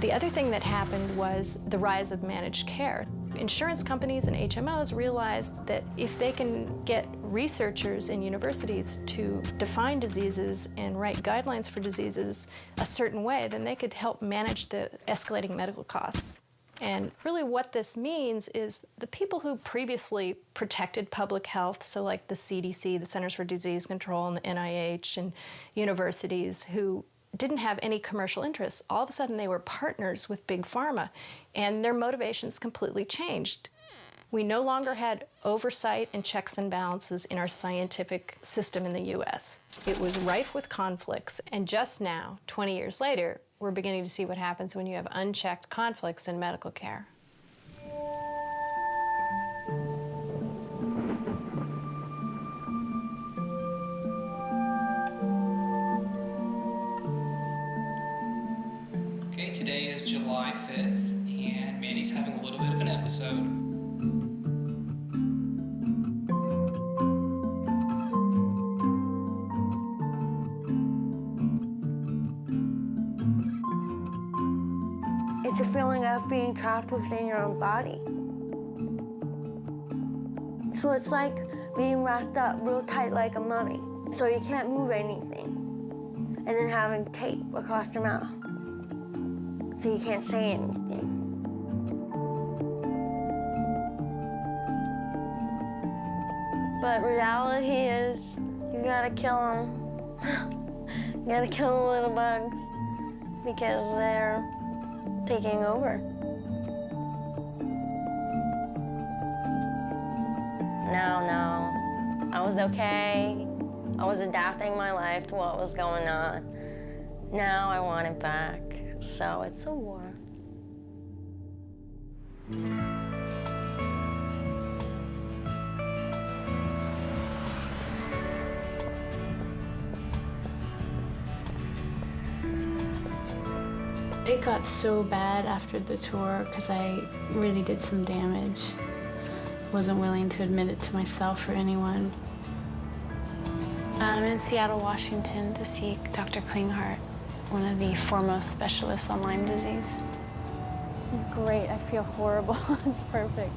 The other thing that happened was the rise of managed care. Insurance companies and HMOs realized that if they can get researchers in universities to define diseases and write guidelines for diseases a certain way, then they could help manage the escalating medical costs. And really what this means is the people who previously protected public health, so like the CDC, the Centers for Disease Control, and the NIH, and universities who didn't have any commercial interests, all of a sudden they were partners with Big Pharma, and their motivations completely changed. We no longer had oversight and checks and balances in our scientific system in the US. It was rife with conflicts, and just now, 20 years later, we're beginning to see what happens when you have unchecked conflicts in medical care.
Okay, today is July 5th, and Mandy's having a little bit of an episode.
It's a feeling of being trapped within your own body. So it's like being wrapped up real tight like a mummy. So you can't move anything. And then having tape across your mouth. So you can't say anything. But reality is, you gotta kill them. You gotta kill the little bugs because they're taking over. No, I was okay. I was adapting my life to what was going on. Now I want it back, so it's a war.
It got so bad after the tour because I really did some damage. Wasn't willing to admit it to myself or anyone. I'm in Seattle, Washington to see Dr. Klinghardt, one of the foremost specialists on Lyme disease. This is great. I feel horrible. It's perfect.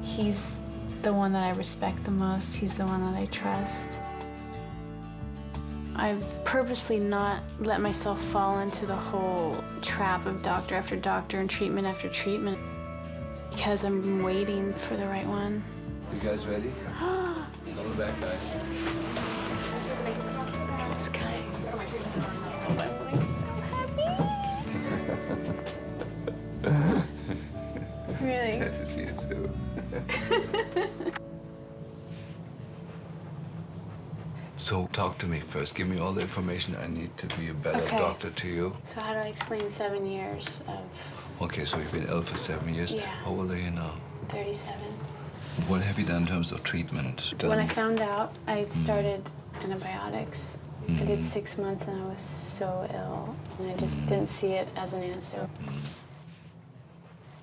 He's the one that I respect the most. He's the one that I trust. I've purposely not let myself fall into the whole trap of doctor after doctor and treatment after treatment because I'm waiting for the right one.
You guys ready? Hold it back, guys.
This guy. Really?
Nice to see you too. So talk to me first. Give me all the information I need to be a better doctor to you.
So how do I explain 7 years of...
Okay, so you've been ill for 7 years.
Yeah.
How old are you now?
37.
What have you done in terms of treatment?
When I found out, I started antibiotics. I did 6 months and I was so ill. And I just didn't see it as an answer.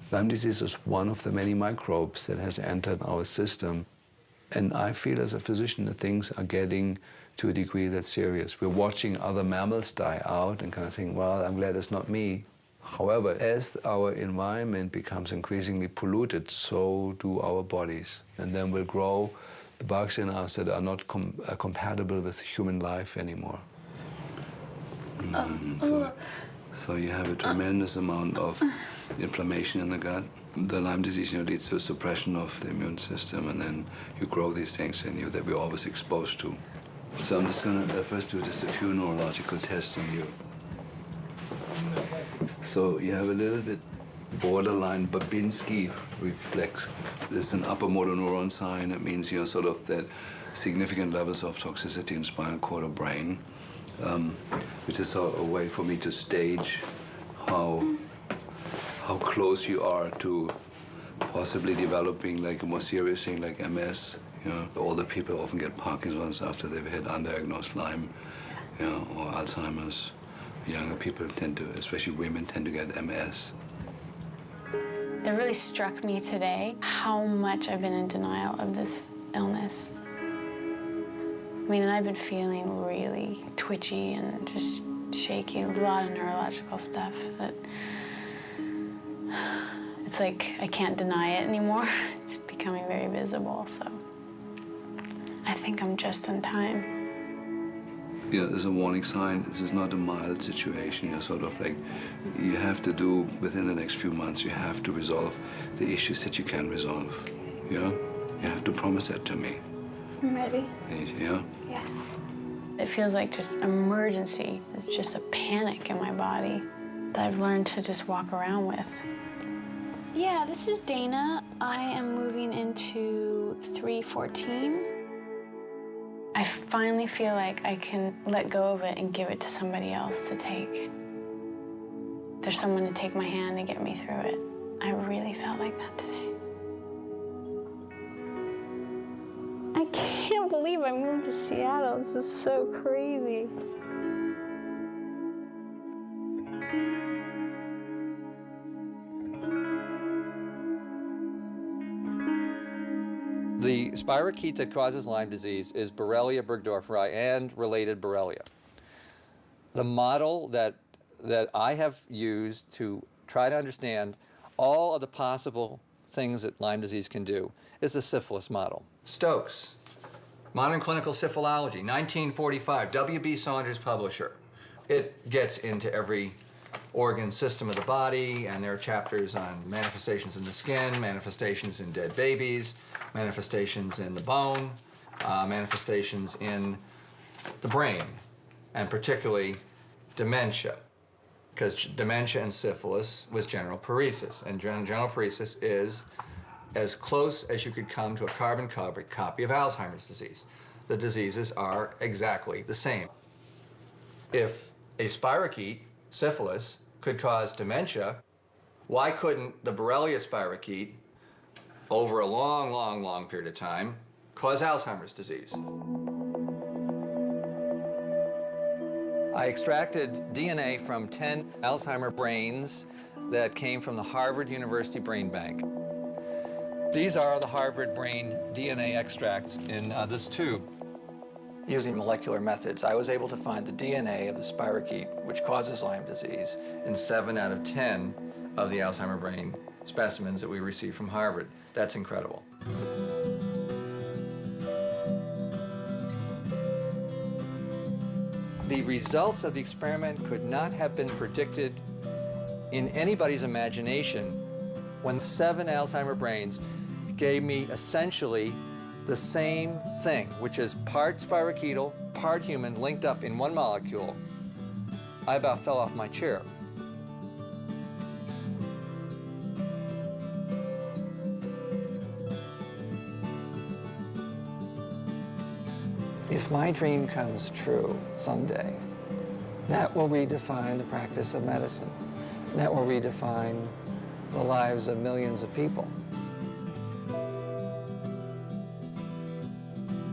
Lyme disease is one of the many microbes that has entered our system. And I feel as a physician that things are getting to a degree that's serious. We're watching other mammals die out and kind of think, well, I'm glad it's not me. However, as our environment becomes increasingly polluted, so do our bodies. And then will grow the bugs in us that are not compatible with human life anymore. So you have a tremendous amount of inflammation in the gut. The Lyme disease leads to a suppression of the immune system, and then you grow these things in you that we're always exposed to. So I'm just going to first do just a few neurological tests on you. So you have a little bit borderline Babinski reflex. It's an upper motor neuron sign. It means you're sort of that significant levels of toxicity in spinal cord or brain, which is a way for me to stage how close you are to possibly developing like a more serious thing like MS. You know, older people often get Parkinson's after they've had undiagnosed Lyme, you know, or Alzheimer's. Younger people tend to, especially women, tend to get MS.
That really struck me today how much I've been in denial of this illness. I mean, and I've been feeling really twitchy and just shaky, a lot of neurological stuff that it's like I can't deny it anymore. It's becoming very visible, so I think I'm just in time.
Yeah, there's a warning sign. This is not a mild situation. You're sort of like, you have to do, within the next few months, you have to resolve the issues that you can resolve. Yeah? You have to promise that to me.
I'm ready.
Yeah?
Yeah. It feels like just emergency. It's just a panic in my body that I've learned to just walk around with. Yeah, this is Dana. I am moving into 314. I finally feel like I can let go of it and give it to somebody else to take. There's someone to take my hand and get me through it. I really felt like that today. I can't believe I moved to Seattle. This is so crazy.
The spirochete that causes Lyme disease is Borrelia burgdorferi and related Borrelia. The model that I have used to try to understand all of the possible things that Lyme disease can do is the syphilis model. Stokes, Modern Clinical Syphilology, 1945, W.B. Saunders publisher. It gets into every organ system of the body, and there are chapters on manifestations in the skin, manifestations in dead babies, manifestations in the bone, manifestations in the brain, and particularly dementia, because dementia and syphilis was general paresis, and general paresis is as close as you could come to a carbon copy of Alzheimer's disease. The diseases are exactly the same. If a spirochete, syphilis, could cause dementia, why couldn't the Borrelia spirochete, over a long, long, long period of time, cause Alzheimer's disease? I extracted DNA from 10 Alzheimer brains that came from the Harvard University Brain Bank. These are the Harvard brain DNA extracts in this tube. Using molecular methods, I was able to find the DNA of the spirochete, which causes Lyme disease, in 7 out of 10 of the Alzheimer brain specimens that we received from Harvard. That's incredible. The results of the experiment could not have been predicted in anybody's imagination when 7 Alzheimer brains gave me essentially the same thing, which is part spirochetal, part human, linked up in one molecule. I about fell off my chair. If my dream comes true someday, that will redefine the practice of medicine. That will redefine the lives of millions of people.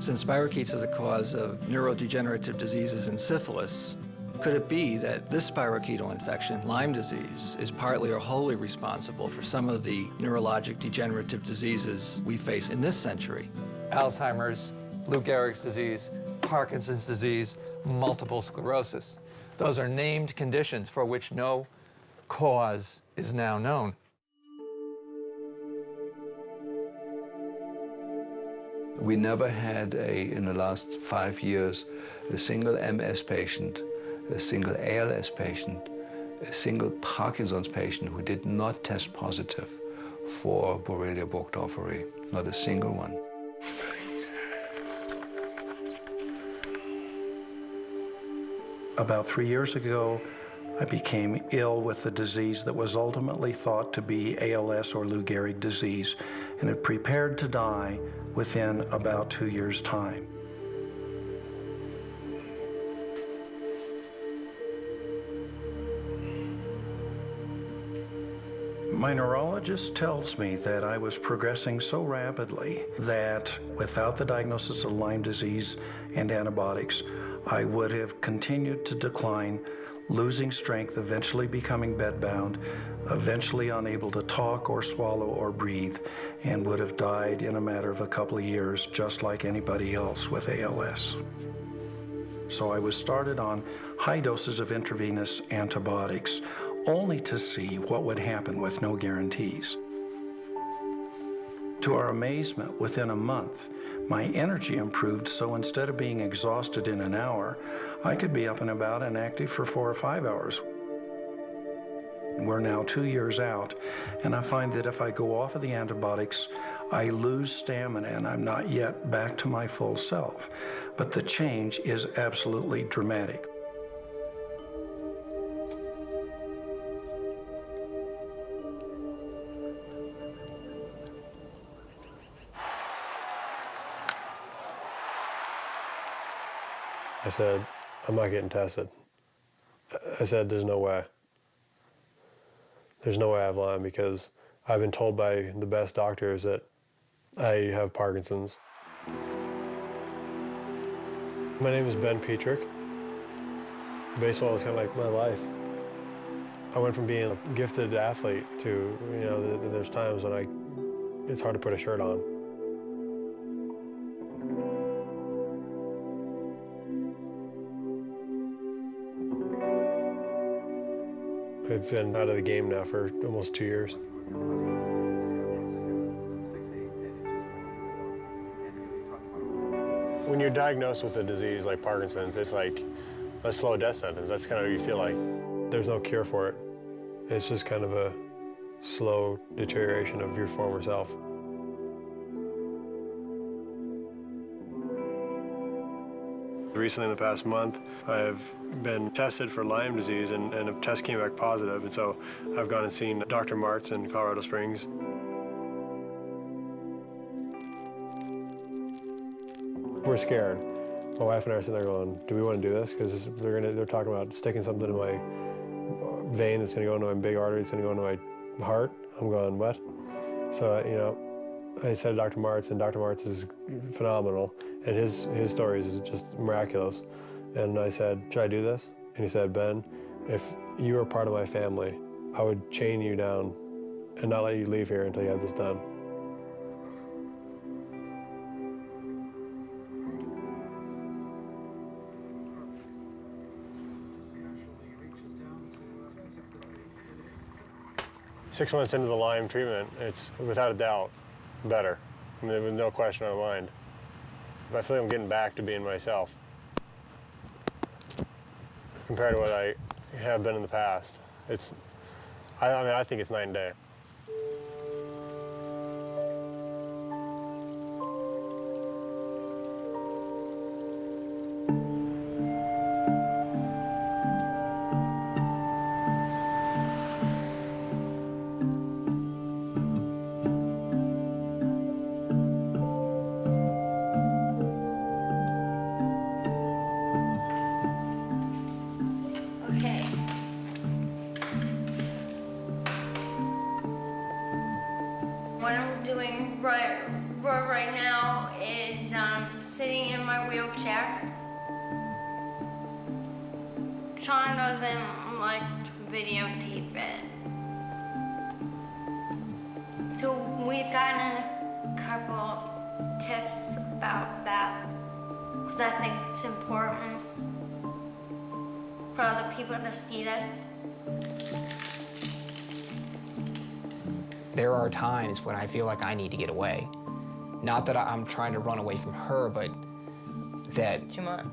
Since spirochetes are the cause of neurodegenerative diseases and syphilis, could it be that this spirochetal infection, Lyme disease, is partly or wholly responsible for some of the neurologic degenerative diseases we face in this century? Alzheimer's, Lou Gehrig's disease, Parkinson's disease, multiple sclerosis. Those are named conditions for which no cause is now known.
We never had, in the last 5 years, a single MS patient, a single ALS patient, a single Parkinson's patient who did not test positive for Borrelia burgdorferi. Not a single one.
About 3 years ago, I became ill with the disease that was ultimately thought to be ALS or Lou Gehrig disease, and it prepared to die within about 2 years' time. My neurologist tells me that I was progressing so rapidly that without the diagnosis of Lyme disease and antibiotics, I would have continued to decline, losing strength, eventually becoming bedbound, eventually unable to talk or swallow or breathe, and would have died in a matter of a couple of years, just like anybody else with ALS. So I was started on high doses of intravenous antibiotics, only to see what would happen with no guarantees. To our amazement, within a month, my energy improved, so instead of being exhausted in an hour, I could be up and about and active for 4 or 5 hours. We're now 2 years out, and I find that if I go off of the antibiotics, I lose stamina and I'm not yet back to my full self. But the change is absolutely dramatic.
I said, I'm not getting tested. I said, there's no way. There's no way I have Lyme because I've been told by the best doctors that I have Parkinson's. My name is Ben Petrick. Baseball was kind of like my life. I went from being a gifted athlete to, there's times when it's hard to put a shirt on. I've been out of the game now for almost 2 years. When you're diagnosed with a disease like Parkinson's, it's like a slow death sentence. That's kind of what you feel like. There's no cure for it. It's just kind of a slow deterioration of your former self. Recently, in the past month, I've been tested for Lyme disease, and a test came back positive, and so I've gone and seen Dr. Martz in Colorado Springs. We're scared. My wife and I are sitting there going, do we want to do this? Because they're talking about sticking something in my vein that's going to go into my big artery, it's going to go into my heart. I'm going, what? So, you know, I said to Dr. Martz, and Dr. Martz is phenomenal, and his stories is just miraculous. And I said, should I do this? And he said, Ben, if you were part of my family, I would chain you down and not let you leave here until you have this done. Six months into the Lyme treatment, it's without a doubt better. I mean, there's no question in my mind. But I feel like I'm getting back to being myself compared to what I have been in the past. I think it's night and day.
Okay. What I'm doing right now is sitting in my wheelchair. Sean doesn't like to videotape it. So we've gotten a couple tips about that because I think it's important for other people to see this.
There are times when I feel like I need to get away. Not that I'm trying to run away from her, but that...
It's too much.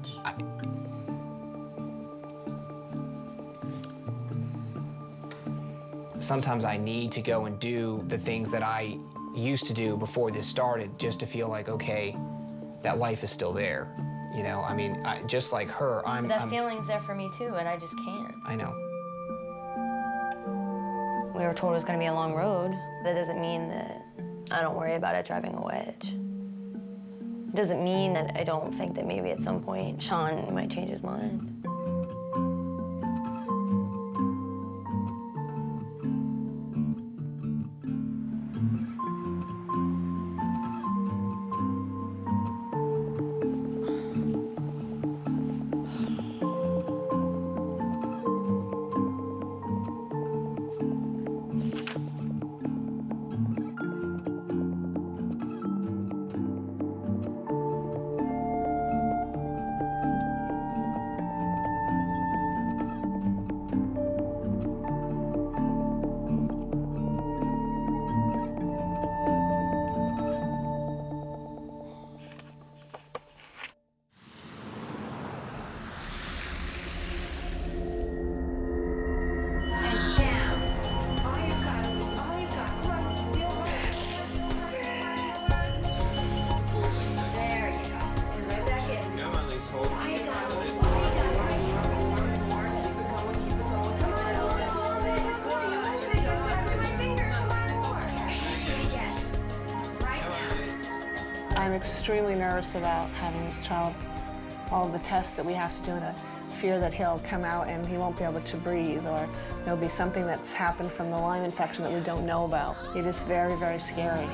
Sometimes I need to go and do the things that I used to do before this started just to feel like, okay, that life is still there. You know, I mean, just like her,
That feeling's there for me too, and I just can't.
I know.
We were told it was going to be a long road. That doesn't mean that I don't worry about it driving a wedge. It doesn't mean that I don't think that maybe at some point Sean might change his mind.
I'm extremely nervous about having this child. All the tests that we have to do, the fear that he'll come out and he won't be able to breathe, or there'll be something that's happened from the Lyme infection that we don't know about. It is very, very scary.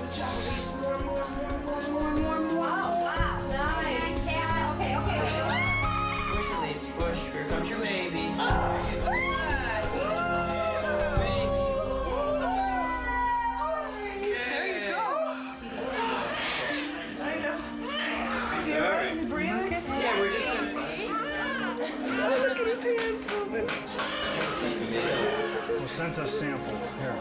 Push, Elise, push. Here comes your baby.
Placenta sample. Here.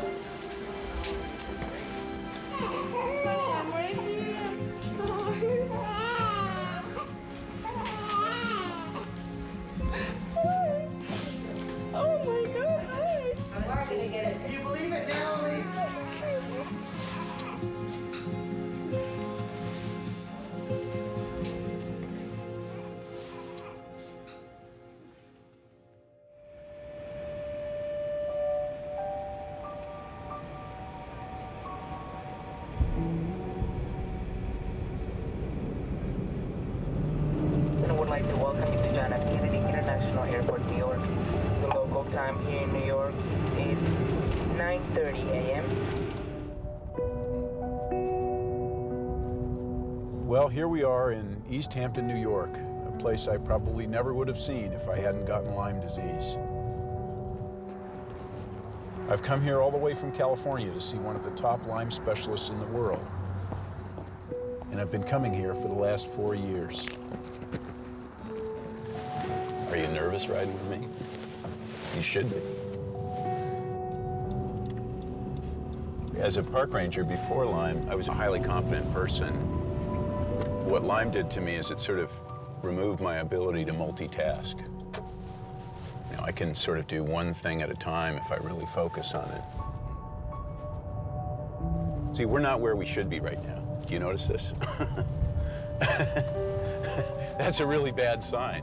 time here in New York is 9:30 a.m.
Well, here we are in East Hampton, New York, a place I probably never would have seen if I hadn't gotten Lyme disease. I've come here all the way from California to see one of the top Lyme specialists in the world. And I've been coming here for the last 4 years. Are you nervous riding with me? You should be. As a park ranger before Lyme, I was a highly confident person. What Lyme did to me is it sort of removed my ability to multitask. You know, I can sort of do one thing at a time if I really focus on it. See, we're not where we should be right now. Do you notice this? That's a really bad sign.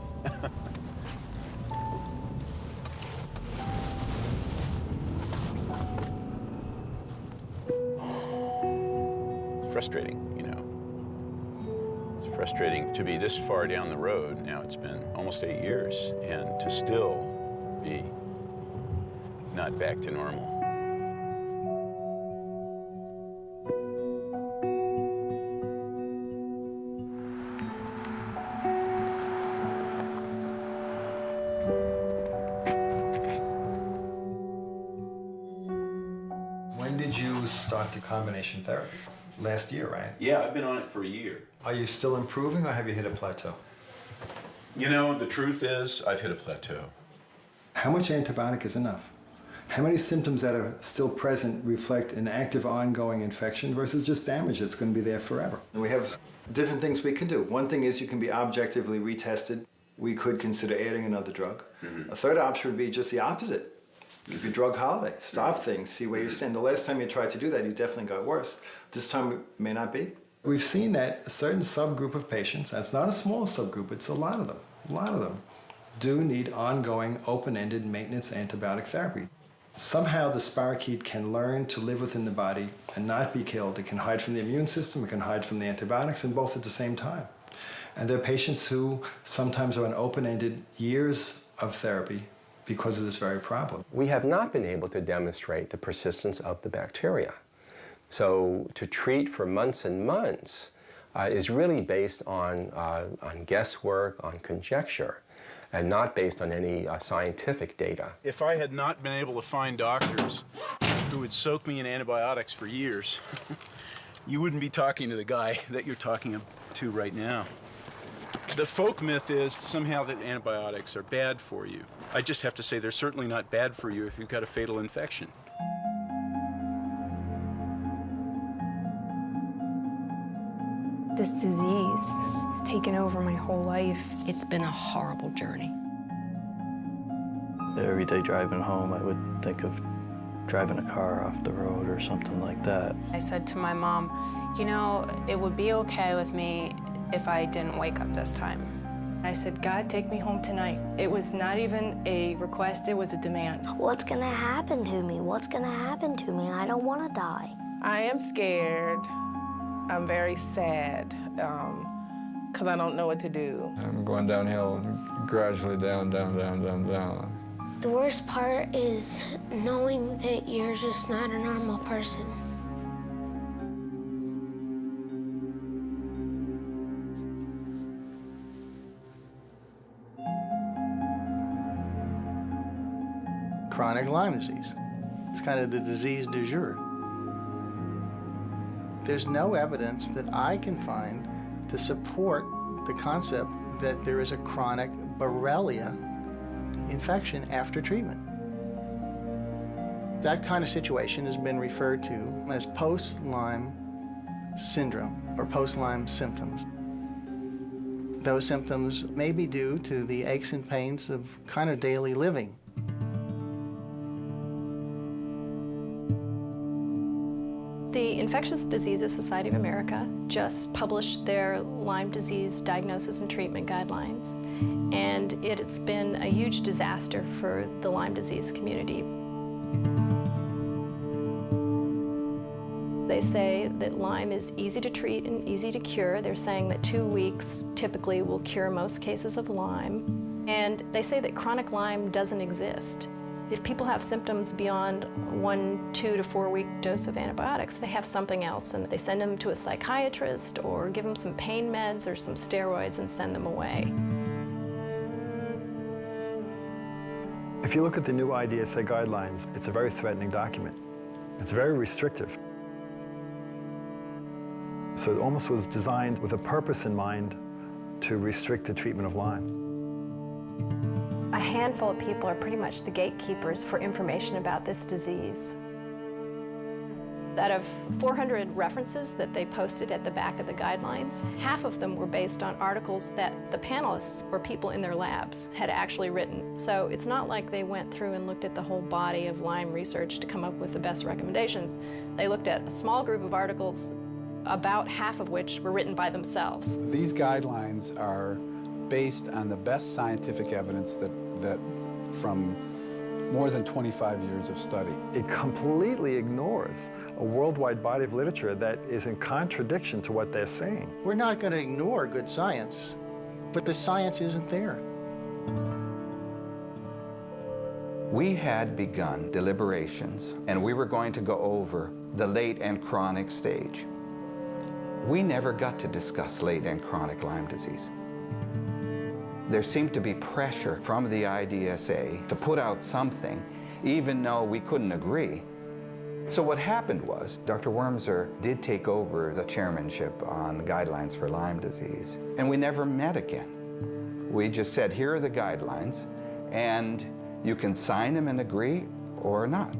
Frustrating, you know. It's frustrating to be this far down the road. Now it's been almost 8 years, and to still be not back to normal.
When did you start the combination therapy? Last year, right?
Yeah, I've been on it for a year.
Are you still improving, or have you hit a plateau?
You know, the truth is, I've hit a plateau.
How much antibiotic is enough? How many symptoms that are still present reflect an active ongoing infection versus just damage that's going to be there forever? And we have different things we can do. One thing is you can be objectively retested. We could consider adding another drug. A third option would be just the opposite. Give you a drug holiday, stop things, see where you stand. The last time you tried to do that, you definitely got worse. This time it may not be. We've seen that a certain subgroup of patients, and it's not a small subgroup, it's a lot of them, do need ongoing open-ended maintenance antibiotic therapy. Somehow the spirochete can learn to live within the body and not be killed. It can hide from the immune system, it can hide from the antibiotics, and both at the same time. And there are patients who sometimes are on open-ended years of therapy because of this very problem.
We have not been able to demonstrate the persistence of the bacteria. So to treat for months and months is really based on guesswork, on conjecture, and not based on any scientific data.
If I had not been able to find doctors who would soak me in antibiotics for years, you wouldn't be talking to the guy that you're talking to right now. The folk myth is somehow that antibiotics are bad for you. I just have to say they're certainly not bad for you if you've got a fatal infection.
This disease, it's taken over my whole life. It's been a horrible journey.
Every day driving home, I would think of driving a car off the road or something like that.
I said to my mom, you know, it would be okay with me if I didn't wake up this time.
I said, God, take me home tonight. It was not even a request, it was a demand.
What's gonna happen to me? What's gonna happen to me? I don't wanna die.
I am scared. I'm very sad, because I don't know what to do.
I'm going downhill, gradually down.
The worst part is knowing that you're just not a normal person.
Chronic Lyme disease. It's kind of the disease du jour. There's no evidence that I can find to support the concept that there is a chronic Borrelia infection after treatment. That kind of situation has been referred to as post-Lyme syndrome or post-Lyme symptoms. Those symptoms may be due to the aches and pains of kind of daily living.
The Infectious Diseases Society of America just published their Lyme disease diagnosis and treatment guidelines, and it's been a huge disaster for the Lyme disease community. They say that Lyme is easy to treat and easy to cure. They're saying that 2 weeks typically will cure most cases of Lyme. And they say that chronic Lyme doesn't exist. If people have symptoms beyond 1 2 to 4 week dose of antibiotics, they have something else, and they send them to a psychiatrist or give them some pain meds or some steroids and send them away.
If you look at the new IDSA guidelines, it's a very threatening document. It's very restrictive. So it almost was designed with a purpose in mind to restrict the treatment of Lyme.
A handful of people are pretty much the gatekeepers for information about this disease. Out of 400 references that they posted at the back of the guidelines, half of them were based on articles that the panelists or people in their labs had actually written. So it's not like they went through and looked at the whole body of Lyme research to come up with the best recommendations. They looked at a small group of articles, about half of which were written by themselves.
These guidelines are based on the best scientific evidence that from more than 25 years of study.
It completely ignores a worldwide body of literature that is in contradiction to what they're saying.
We're not going to ignore good science, but the science isn't there.
We had begun deliberations, and we were going to go over the late and chronic stage. We never got to discuss late and chronic Lyme disease. There seemed to be pressure from the IDSA to put out something, even though we couldn't agree. So what happened was, Dr. Wormser did take over the chairmanship on the guidelines for Lyme disease, and we never met again. We just said, here are the guidelines, and you can sign them and agree or not.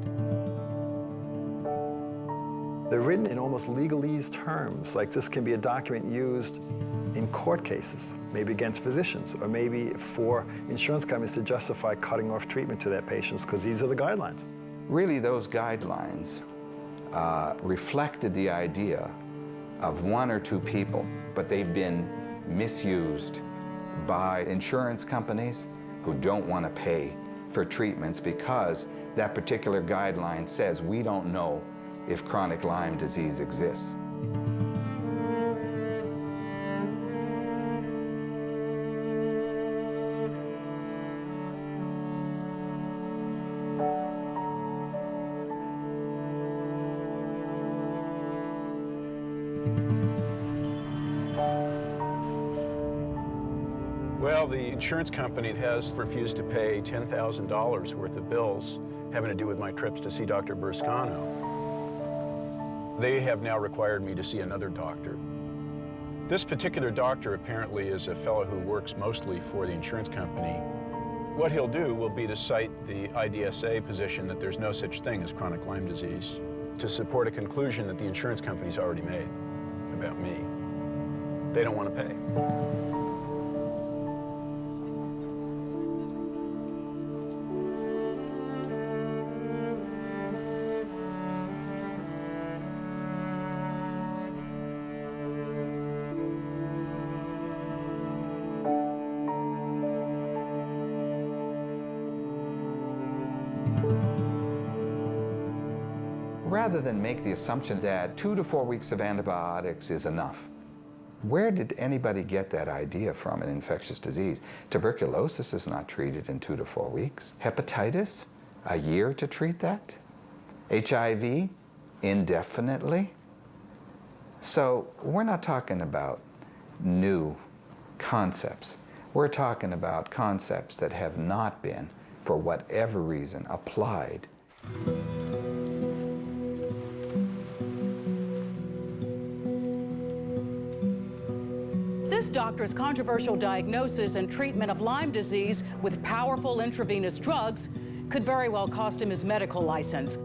They're written in almost legalese terms, like this can be a document used in court cases, maybe against physicians, or maybe for insurance companies to justify cutting off treatment to their patients, because these are the guidelines.
Really, those guidelines reflected the idea of 1 or 2 people, but they've been misused by insurance companies who don't want to pay for treatments because that particular guideline says we don't know if chronic Lyme disease exists.
Well, the insurance company has refused to pay $10,000 worth of bills having to do with my trips to see Dr. Burscano. They have now required me to see another doctor. This particular doctor apparently is a fellow who works mostly for the insurance company. What he'll do will be to cite the IDSA position that there's no such thing as chronic Lyme disease to support a conclusion that the insurance company's already made about me. They don't want to pay.
Rather than make the assumption that 2 to 4 weeks of antibiotics is enough, where did anybody get that idea from in infectious disease? Tuberculosis is not treated in 2 to 4 weeks. Hepatitis, a year to treat that? HIV, indefinitely? So we're not talking about new concepts. We're talking about concepts that have not been, for whatever reason, applied.
This doctor's controversial diagnosis and treatment of Lyme disease with powerful intravenous drugs could very well cost him his medical license.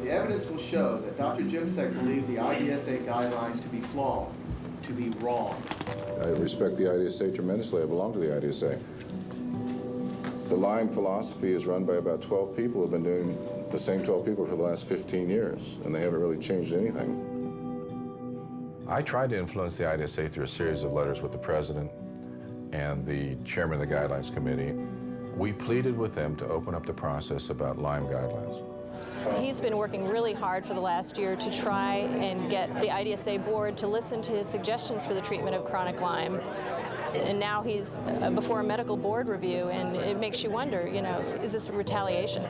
The evidence will show that Dr. Jimsek believed the IDSA guidelines to be flawed, to be wrong.
I respect the IDSA tremendously. I belong to the IDSA. The Lyme philosophy is run by about 12 people who have been doing the same 12 people for the last 15 years, and they haven't really changed anything. I tried to influence the IDSA through a series of letters with the president and the chairman of the guidelines committee. We pleaded with them to open up the process about Lyme guidelines.
He's been working really hard for the last year to try and get the IDSA board to listen to his suggestions for the treatment of chronic Lyme. And now he's before a medical board review, and it makes you wonder, you know, is this retaliation?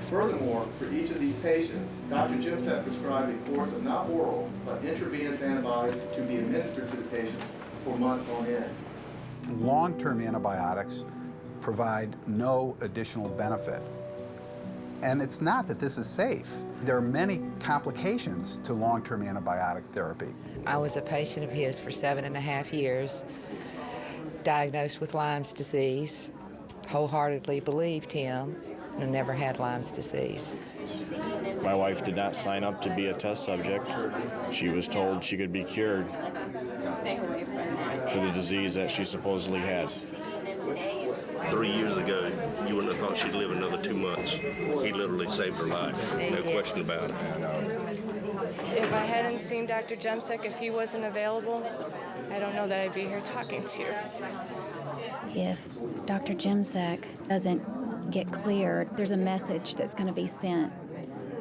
Furthermore, for each of these patients, Dr. Jimsek prescribed a course of not oral, but intravenous antibiotics to be administered to the patients for months on end.
Long-term antibiotics provide no additional benefit. And it's not that this is safe. There are many complications to long-term antibiotic therapy.
I was a patient of his for 7.5 years, diagnosed with Lyme's disease, wholeheartedly believed him, and never had Lyme's disease.
My wife did not sign up to be a test subject. She was told she could be cured for the disease that she supposedly had.
3 years ago, you wouldn't have thought she'd live another 2 months. He literally saved her life, no question about it.
If I hadn't seen Dr. Jemsek, if he wasn't available, I don't know that I'd be here talking to you.
If Dr. Jemsek doesn't get cleared, there's a message that's going to be sent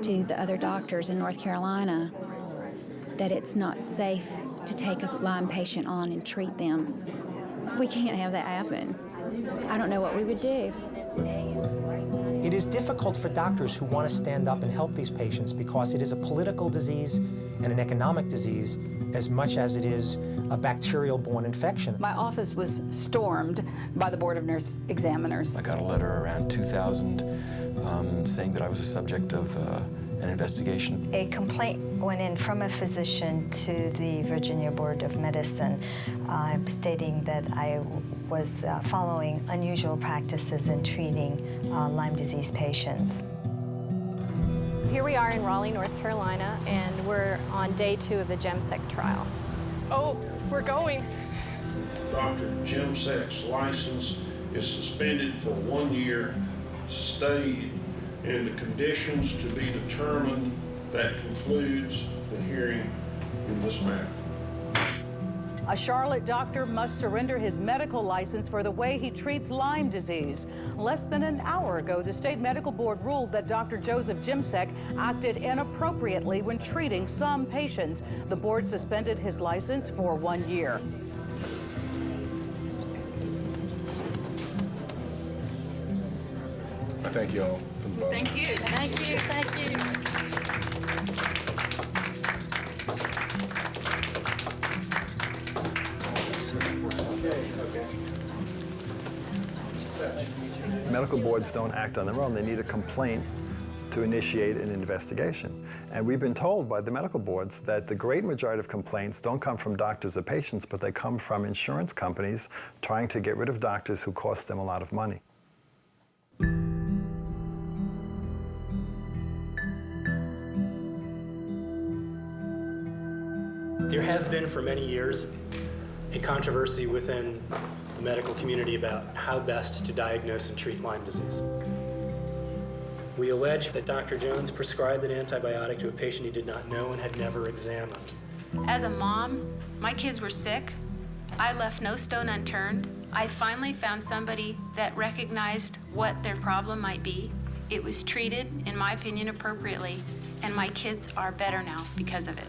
to the other doctors in North Carolina that it's not safe to take a Lyme patient on and treat them. We can't have that happen. I don't know what we would do.
It is difficult for doctors who want to stand up and help these patients because it is a political disease and an economic disease as much as it is a bacterial-borne infection.
My office was stormed by the Board of Nurse Examiners.
I got a letter around 2000 saying that I was a subject of an investigation.
A complaint went in from a physician to the Virginia Board of Medicine stating that I was following unusual practices in treating Lyme disease patients.
Here we are in Raleigh, North Carolina, and we're on day 2 of the Jemsek trial.
Oh, we're going.
Dr. Jemsek's license is suspended for 1 year, stayed, and the conditions to be determined. That concludes the hearing in this matter.
A Charlotte doctor must surrender his medical license for the way he treats Lyme disease. Less than an hour ago, the state medical board ruled that Dr. Joseph Jemsek acted inappropriately when treating some patients. The board suspended his license for 1 year.
I thank you all.
Thank you. Thank you. Thank you.
Medical boards don't act on their own. They need a complaint to initiate an investigation. And we've been told by the medical boards that the great majority of complaints don't come from doctors or patients, but they come from insurance companies trying to get rid of doctors who cost them a lot of money.
There has been for many years a controversy within the medical community about how best to diagnose and treat Lyme disease. We allege that Dr. Jones prescribed an antibiotic to a patient he did not know and had never examined.
As a mom, my kids were sick. I left no stone unturned. I finally found somebody that recognized what their problem might be. It was treated, in my opinion, appropriately, and my kids are better now because of it.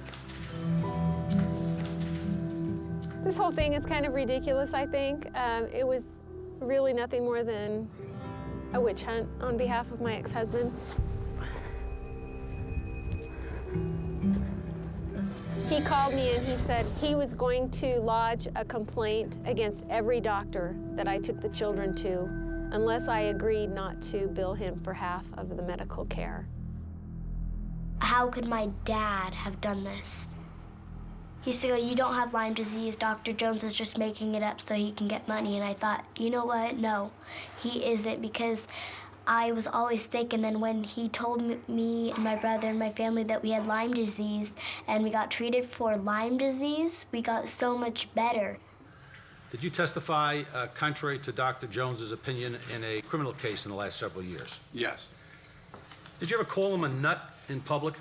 This whole thing is kind of ridiculous, I think. It was really nothing more than a witch hunt on behalf of my ex-husband. He called me and he said he was going to lodge a complaint against every doctor that I took the children to unless I agreed not to bill him for half of the medical care.
How could my dad have done this? He used to go, "You don't have Lyme disease. Dr. Jones is just making it up so he can get money." And I thought, you know what? No, he isn't, because I was always sick. And then when he told me and my brother and my family that we had Lyme disease and we got treated for Lyme disease, we got so much better.
Did you testify contrary to Dr. Jones's opinion in a criminal case in the last several years?
Yes.
Did you ever call him a nut in public?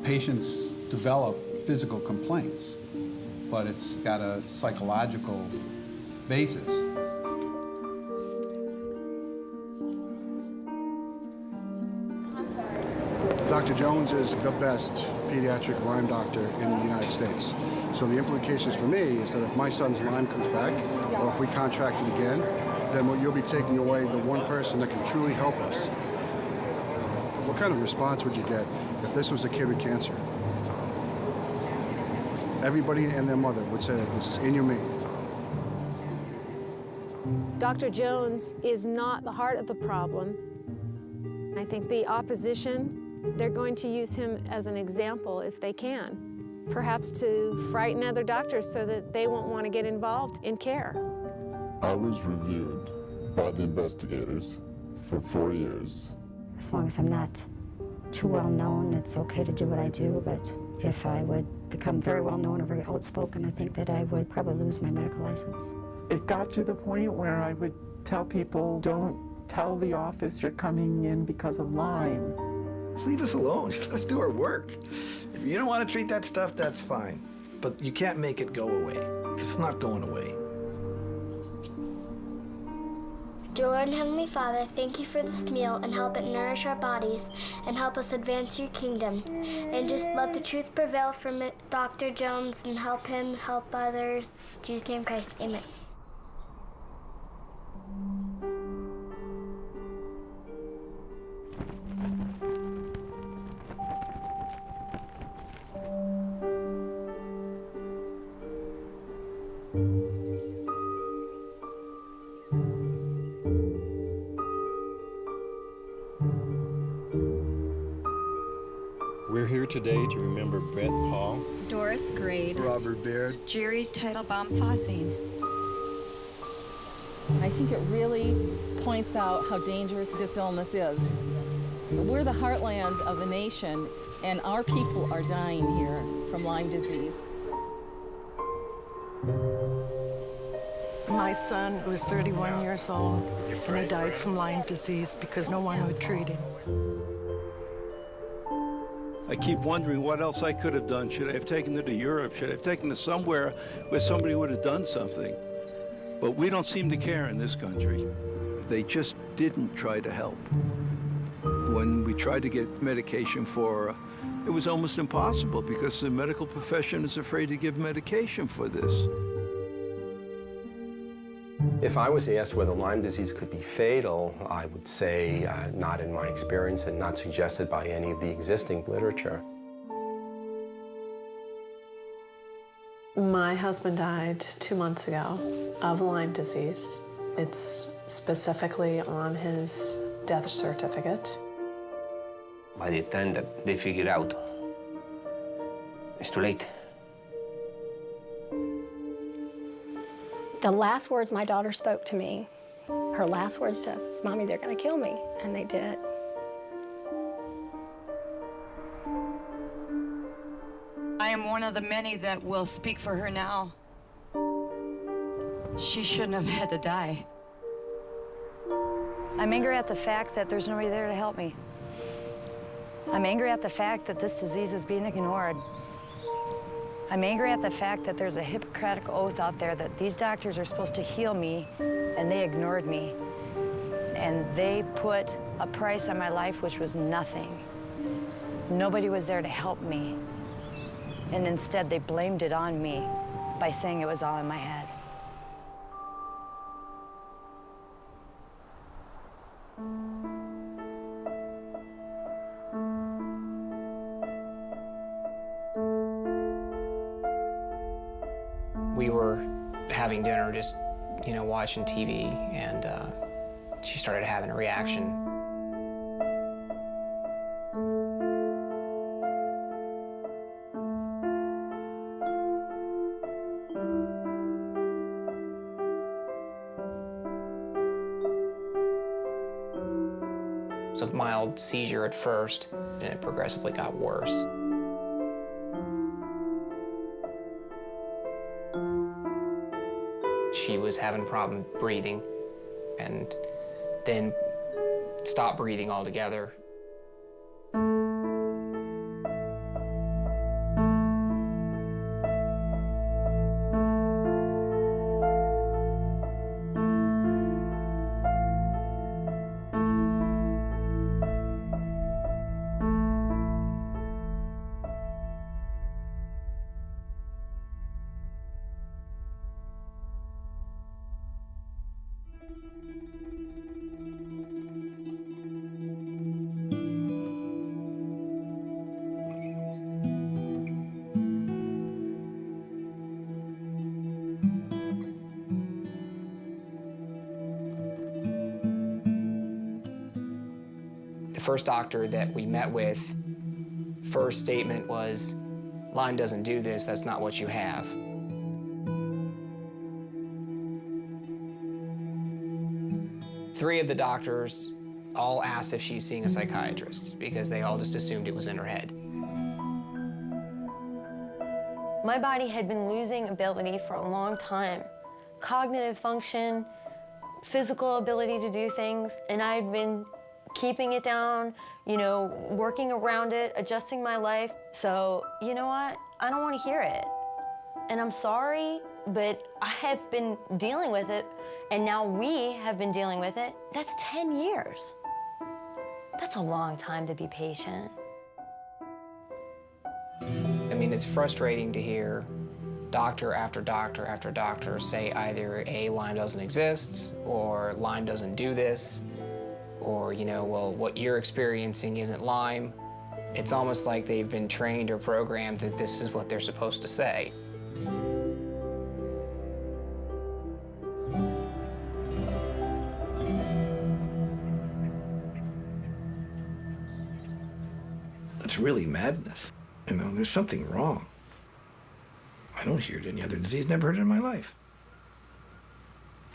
Patients develop physical complaints, but it's got a psychological basis.
Dr. Jones is the best pediatric Lyme doctor in the United States. So the implications for me is that if my son's Lyme comes back, or if we contract it again, then you'll be taking away the one person that can truly help us. What kind of response would you get if this was a kid with cancer? Everybody and their mother would say that this is inhumane.
Dr. Jones is not the heart of the problem. I think the opposition, they're going to use him as an example if they can, perhaps to frighten other doctors so that they won't want to get involved in care.
I was reviewed by the investigators for 4 years.
As long as I'm not too well known, it's okay to do what I do, but if I would become very well known or very outspoken, I think that I would probably lose my medical license.
It got to the point where I would tell people, don't tell the office you're coming in because of Lyme.
Just leave us alone. Just let us do our work. If you don't want to treat that stuff, that's fine. But you can't make it go away. It's not going away.
Dear Lord and Heavenly Father, thank you for this meal and help it nourish our bodies and help us advance your kingdom. And just let the truth prevail from it, Dr. Jones, and help him help others. In Jesus' name, Christ, amen.
We're here today to remember Brett Paul,
Doris Grade,
Robert Baird,
Jerry Teitelbaum Fossing.
I think it really points out how dangerous this illness is. We're the heartland of the nation, and our people are dying here from Lyme disease.
My son was 31 years old, and he died from Lyme disease because no one would treat him.
I keep wondering what else I could have done. Should I have taken it to Europe? Should I have taken it somewhere where somebody would have done something? But we don't seem to care in this country. They just didn't try to help. When we tried to get medication for her, it was almost impossible because the medical profession is afraid to give medication for this.
If I was asked whether Lyme disease could be fatal, I would say not in my experience and not suggested by any of the existing literature.
My husband died 2 months ago of Lyme disease. It's specifically on his death certificate.
By the time that they figure out, it's too late.
The last words my daughter spoke to me, her last words just, "Mommy, they're going to kill me," and they did.
I am one of the many that will speak for her now. She shouldn't have had to die.
I'm angry at the fact that there's nobody there to help me. I'm angry at the fact that this disease is being ignored. I'm angry at the fact that there's a Hippocratic oath out there that these doctors are supposed to heal me, and they ignored me. And they put a price on my life which was nothing. Nobody was there to help me. And instead, they blamed it on me by saying it was all in my head.
We were having dinner, just, watching TV, and she started having a reaction. It was a mild seizure at first, and it progressively got worse. She was having a problem breathing, and then stopped breathing altogether. first doctor that we met with, first statement was, Lyme doesn't do this, that's not what you have. Three of the doctors all asked if she's seeing a psychiatrist because they all just assumed it was in her head.
My body had been losing ability for a long time. Cognitive function, physical ability to do things, and I'd been keeping it down, you know, working around it, adjusting my life. So, you know what? I don't want to hear it. And I'm sorry, but I have been dealing with it, and now we have been dealing with it. That's 10 years. That's a long time to be patient.
I mean, it's frustrating to hear doctor after doctor after doctor say either A, Lyme doesn't exist, or Lyme doesn't do this, or, you know, well, what you're experiencing isn't Lyme. It's almost like they've been trained or programmed that this is what they're supposed to say.
It's really madness. You know, there's something wrong. I don't hear it any other disease, never heard it in my life.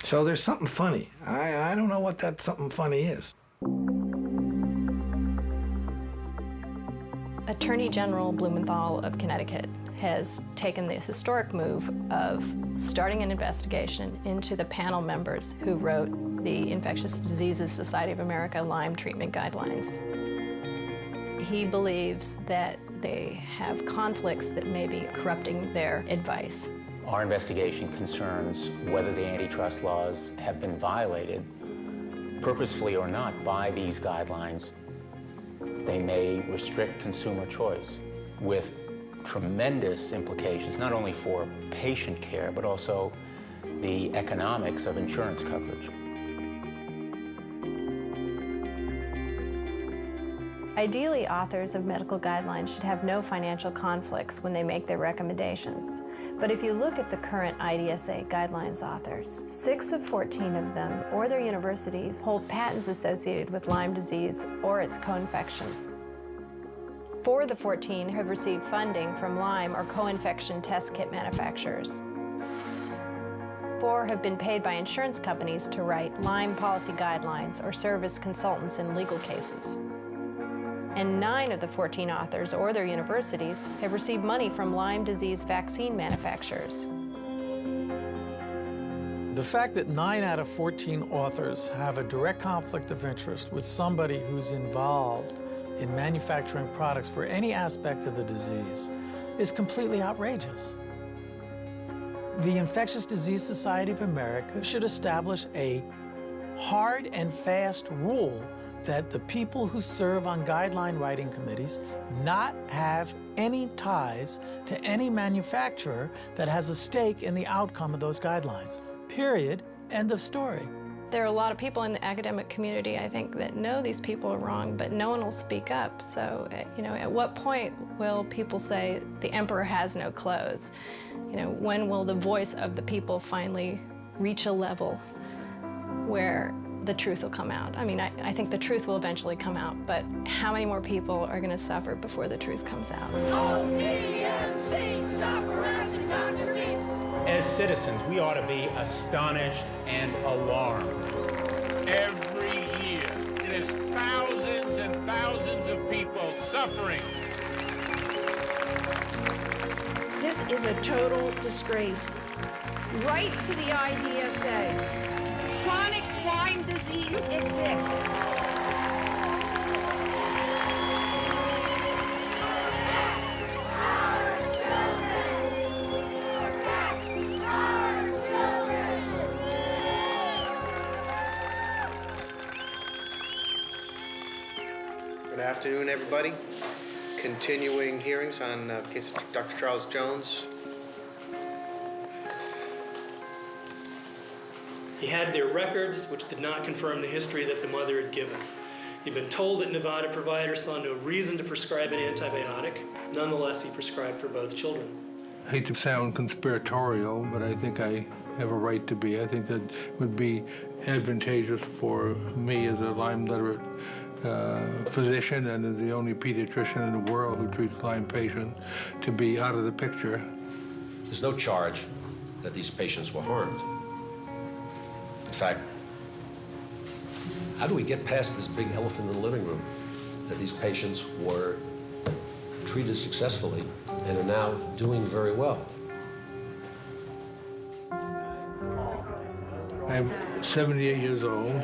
So there's something funny. I don't know what that something funny is.
Attorney General Blumenthal of Connecticut has taken the historic move of starting an investigation into the panel members who wrote the Infectious Diseases Society of America Lyme treatment guidelines. He believes that they have conflicts that may be corrupting their advice.
Our investigation concerns whether the antitrust laws have been violated, purposefully or not, by these guidelines. They may restrict consumer choice with tremendous implications, not only for patient care, but also the economics of insurance coverage.
Ideally, authors of medical guidelines should have no financial conflicts when they make their recommendations. But if you look at the current IDSA guidelines authors, 6 of 14 of them or their universities hold patents associated with Lyme disease or its co-infections. 4 of the 14 have received funding from Lyme or co-infection test kit manufacturers. 4 have been paid by insurance companies to write Lyme policy guidelines or serve as consultants in legal cases. And 9 of the 14 authors or their universities have received money from Lyme disease vaccine manufacturers.
The fact that 9 out of 14 authors have a direct conflict of interest with somebody who's involved in manufacturing products for any aspect of the disease is completely outrageous. The Infectious Disease Society of America should establish a hard and fast rule that the people who serve on guideline writing committees not have any ties to any manufacturer that has a stake in the outcome of those guidelines. Period. End of story.
There are a lot of people in the academic community, I think, that know these people are wrong, but no one will speak up. So, you know, at what point will people say the emperor has no clothes? You know, when will the voice of the people finally reach a level where the truth will come out? I mean, I think the truth will eventually come out, but how many more people are going to suffer before the truth comes out?
As citizens, we ought to be astonished and alarmed.
Every year, it is thousands and thousands of people suffering.
This is a total disgrace. Right to the IDSA. Chronic Lyme disease exists.
Good afternoon, everybody. Continuing hearings on the case of Dr. Charles Jones.
He had their records, which did not confirm the history that the mother had given. He'd been told that Nevada providers saw no reason to prescribe an antibiotic. Nonetheless, he prescribed for both children.
I hate to sound conspiratorial, but I think I have a right to be. I think that would be advantageous for me as a Lyme literate physician and the only pediatrician in the world who treats Lyme patients to be out of the picture.
There's no charge that these patients were harmed. In fact, how do we get past this big elephant in the living room? That these patients were treated successfully and are now doing very well.
I'm 78 years old.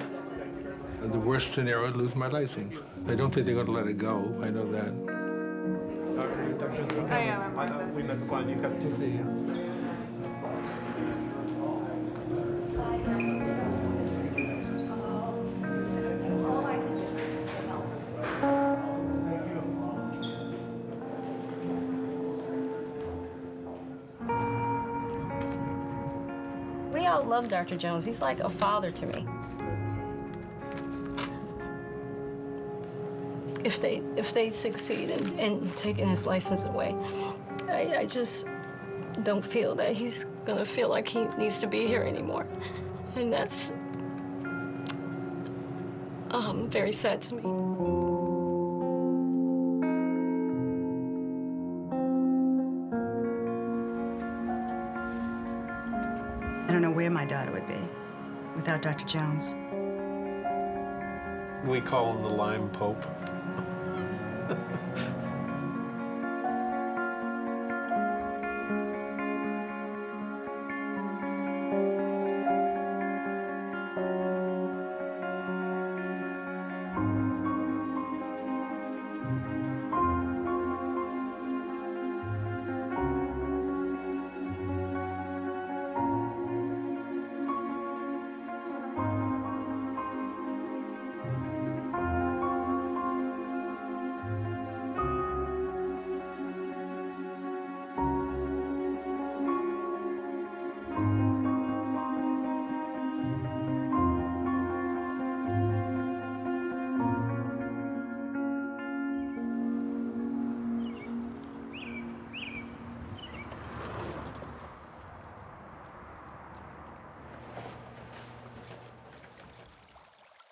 The worst scenario is lose my license. I don't think they're going to let it go. I know that.
We've been fine. You've got to
We all love Dr. Jones. He's like a father to me. If they succeed in taking his license away, I just don't feel that he's gonna feel like he needs to be here anymore. And that's very sad to me.
I don't know where my daughter would be without Dr. Jones.
We call him the Lyme Pope.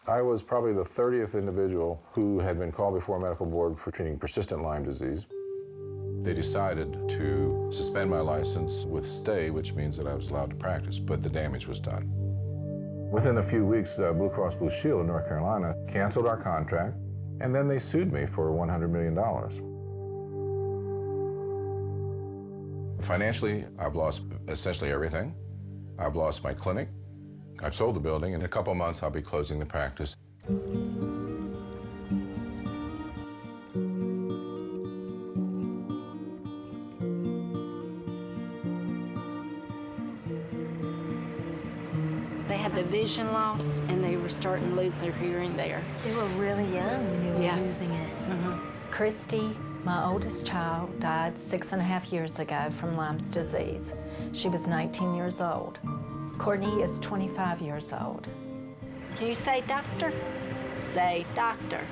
I was probably the 30th individual who had been called before a medical board for treating persistent Lyme disease. They decided to suspend my license with stay, which means that I was allowed to practice, but the damage was done. Within a few weeks, Blue Cross Blue Shield of North Carolina canceled our contract, and then they sued me for $100 million. Financially, I've lost essentially everything. I've lost my clinic. I've sold the building. In a couple months, I'll be closing the practice.
They had the vision loss, and they were starting to lose their hearing there.
They were really young when they were losing it.
Christy,
my oldest child, died 6.5 years ago from Lyme disease. She was 19 years old. Courtney is 25 years old.
Can you say doctor? Say doctor.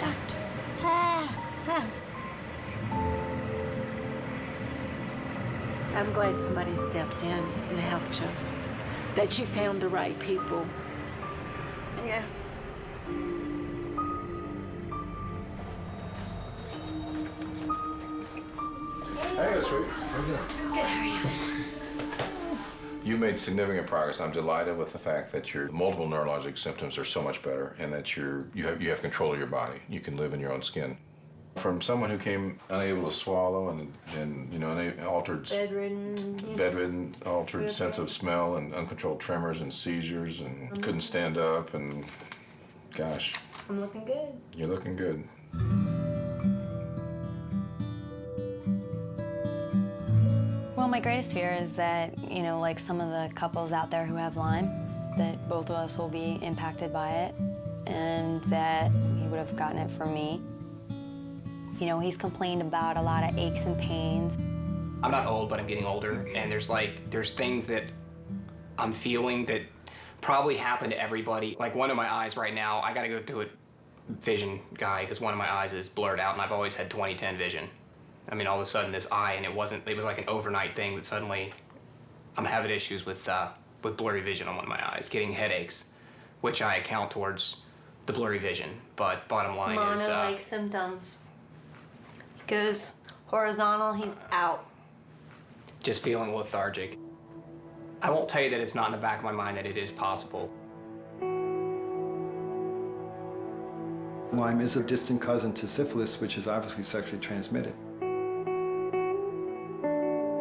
Doctor. I'm glad somebody stepped in and helped you. That you found the right people. Yeah.
Hey, sweet.
Good, how are you?
You made significant progress. I'm delighted with the fact that your multiple neurologic symptoms are so much better and that you have control of your body. You can live in your own skin. From someone who came unable to swallow and you know, altered bedridden, altered sense of smell and uncontrolled tremors and seizures and couldn't stand up and gosh.
I'm looking good.
You're looking good.
Well, my greatest fear is that, you know, like some of the couples out there who have Lyme, that both of us will be impacted by it and that he would have gotten it from me. You know, he's complained about a lot of aches and pains.
I'm not old, but I'm getting older, and there's things that I'm feeling that probably happen to everybody. Like one of my eyes right now, I gotta go to a vision guy because one of my eyes is blurred out, and I've always had 20/10 vision. I mean, all of a sudden this eye, and it was like an overnight thing that suddenly I'm having issues with blurry vision on one of my eyes, getting headaches, which I account towards the blurry vision, but bottom line is...
Mono-like symptoms. He goes horizontal, he's out.
Just feeling lethargic. I won't tell you that it's not in the back of my mind that it is possible.
Lyme is a distant cousin to syphilis, which is obviously sexually transmitted.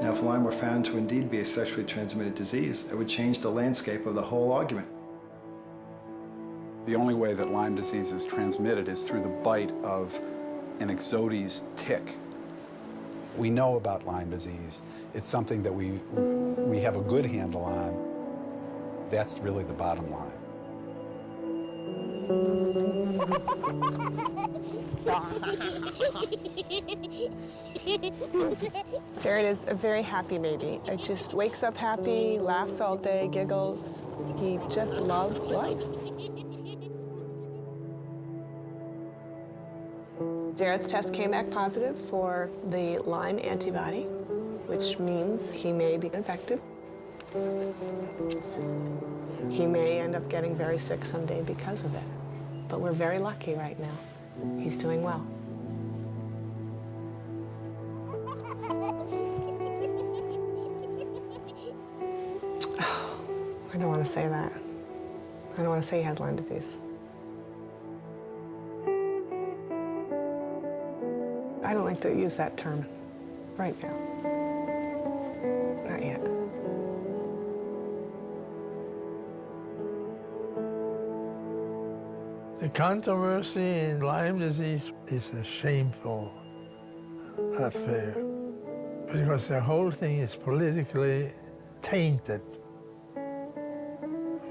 Now, if Lyme were found to indeed be a sexually transmitted disease, it would change the landscape of the whole argument.
The only way that Lyme disease is transmitted is through the bite of an Ixodes tick.
We know about Lyme disease. It's something that we have a good handle on. That's really the bottom line.
Jared is a very happy baby. He just wakes up happy, laughs all day, giggles. He just loves life. Jared's test came back positive for the Lyme antibody, which means he may be infected. He may end up getting very sick someday because of it. But we're very lucky right now. He's doing well. I don't want to say that. I don't want to say he has Lyme disease. I don't like to use that term right now. Not yet.
The controversy in Lyme disease is a shameful affair because the whole thing is politically tainted.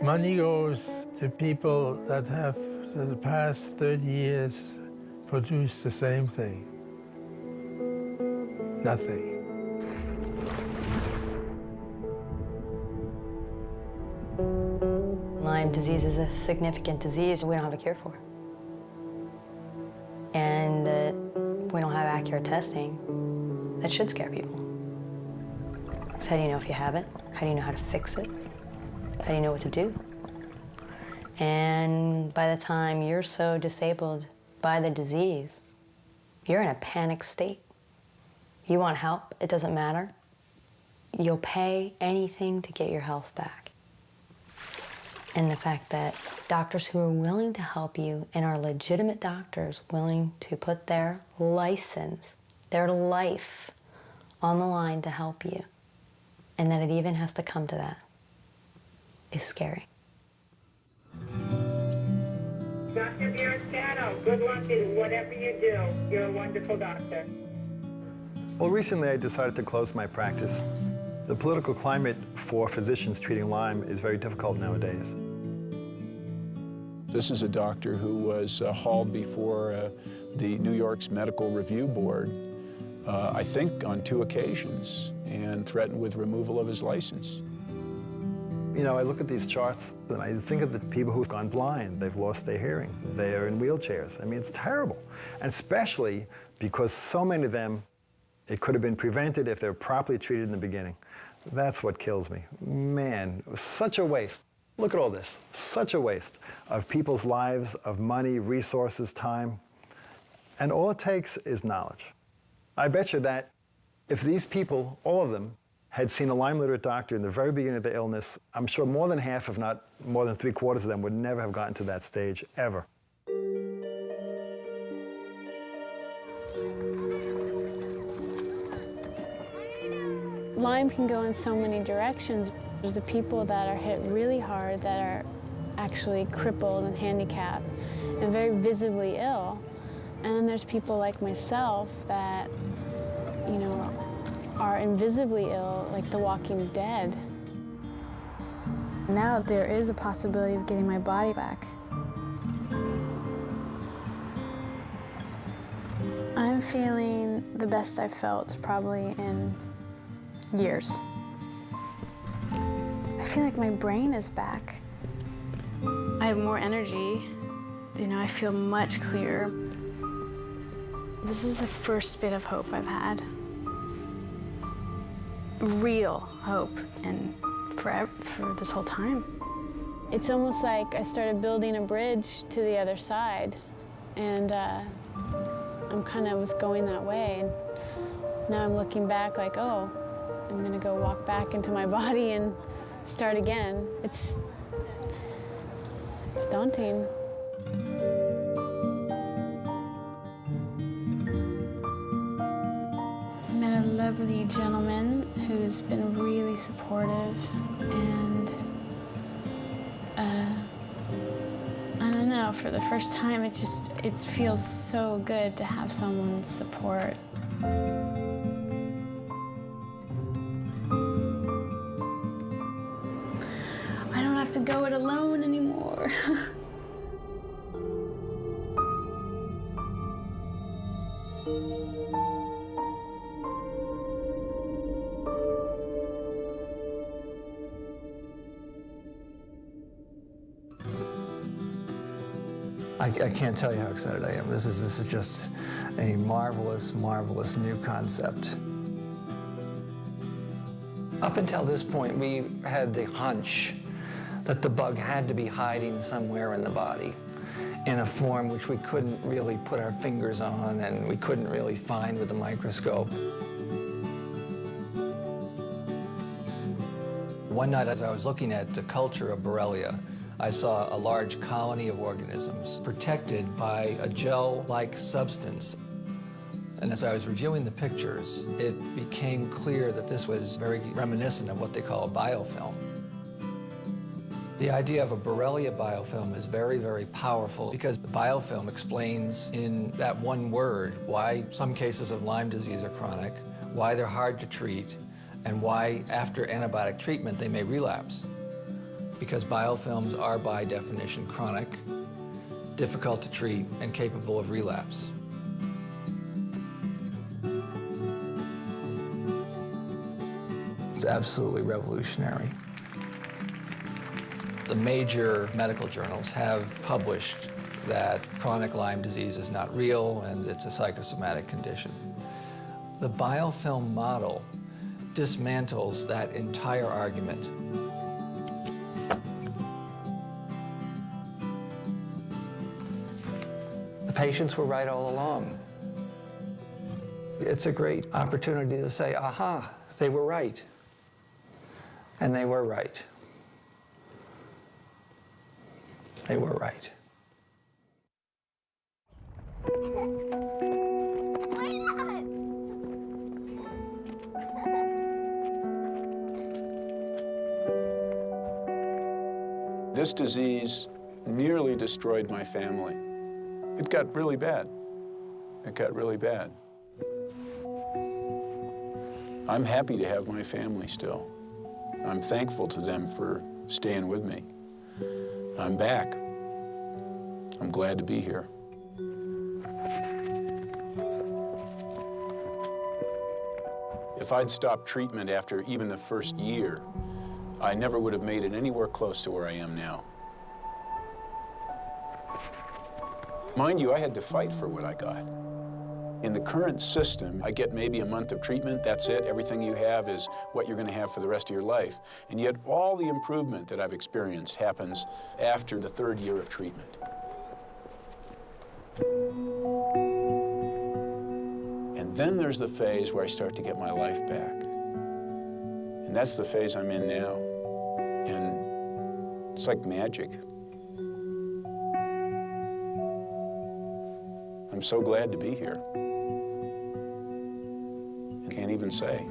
Money goes to people that have, for the past 30 years, produced the same thing. Nothing.
Lyme disease is a significant disease we don't have a cure for. And we don't have accurate testing. That should scare people. So how do you know if you have it? How do you know how to fix it? How do you know what to do? And by the time you're so disabled by the disease, you're in a panic state. You want help, it doesn't matter. You'll pay anything to get your health back. And the fact that doctors who are willing to help you and are legitimate doctors willing to put their license, their life on the line to help you, and that it even has to come to that, is scary.
Dr. Biriscano, good luck in whatever you do. You're a wonderful doctor.
Well, recently I decided to close my practice. The political climate for physicians treating Lyme is very difficult nowadays.
This is a doctor who was hauled before the New York's Medical Review Board, I think on 2 occasions, and threatened with removal of his license.
You know, I look at these charts and I think of the people who've gone blind. They've lost their hearing. They are in wheelchairs. I mean, it's terrible. And especially because so many of them, it could have been prevented if they were properly treated in the beginning. That's what kills me. Man, it was such a waste. Look at all this. Such a waste of people's lives, of money, resources, time. And all it takes is knowledge. I bet you that if these people, all of them, had seen a Lyme literate doctor in the very beginning of their illness, I'm sure more than half, if not more than 3/4 of them would never have gotten to that stage, ever.
Lyme can go in so many directions. There's the people that are hit really hard that are actually crippled and handicapped and very visibly ill. And then there's people like myself that, you know, are invisibly ill, like the Walking Dead. Now there is a possibility of getting my body back. I'm feeling the best I've felt probably in years. I feel like my brain is back. I have more energy. You know, I feel much clearer. This is the first bit of hope I've had. Real hope, and for this whole time.
It's almost like I started building a bridge to the other side, and I'm kind of was going that way. And now I'm looking back like, oh, I'm gonna go walk back into my body and start again. It's daunting. I met a lovely gentleman who's been really supportive, and I don't know, for the first time it feels so good to have someone's support. I don't have to go it alone anymore.
I can't tell you how excited I am. This is just a marvelous, marvelous new concept. Up until this point, we had the hunch that the bug had to be hiding somewhere in the body in a form which we couldn't really put our fingers on and we couldn't really find with the microscope. One night as I was looking at the culture of Borrelia, I saw a large colony of organisms protected by a gel-like substance. And as I was reviewing the pictures, it became clear that this was very reminiscent of what they call a biofilm. The idea of a Borrelia biofilm is very, very powerful because the biofilm explains in that one word why some cases of Lyme disease are chronic, why they're hard to treat, and why after antibiotic treatment they may relapse. Because biofilms are by definition chronic, difficult to treat, and capable of relapse. It's absolutely revolutionary. The major medical journals have published that chronic Lyme disease is not real and it's a psychosomatic condition. The biofilm model dismantles that entire argument. The patients were right all along. It's a great opportunity to say, aha, they were right. And they were right. They were right.
This disease nearly destroyed my family. It got really bad. It got really bad. I'm happy to have my family still. I'm thankful to them for staying with me. I'm back. I'm glad to be here. If I'd stopped treatment after even the first year, I never would have made it anywhere close to where I am now. Mind you, I had to fight for what I got. In the current system, I get maybe a month of treatment, that's it. Everything you have is what you're going to have for the rest of your life. And yet all the improvement that I've experienced happens after the third year of treatment. And then there's the phase where I start to get my life back. And that's the phase I'm in now. And it's like magic. I'm so glad to be here. I can't even say.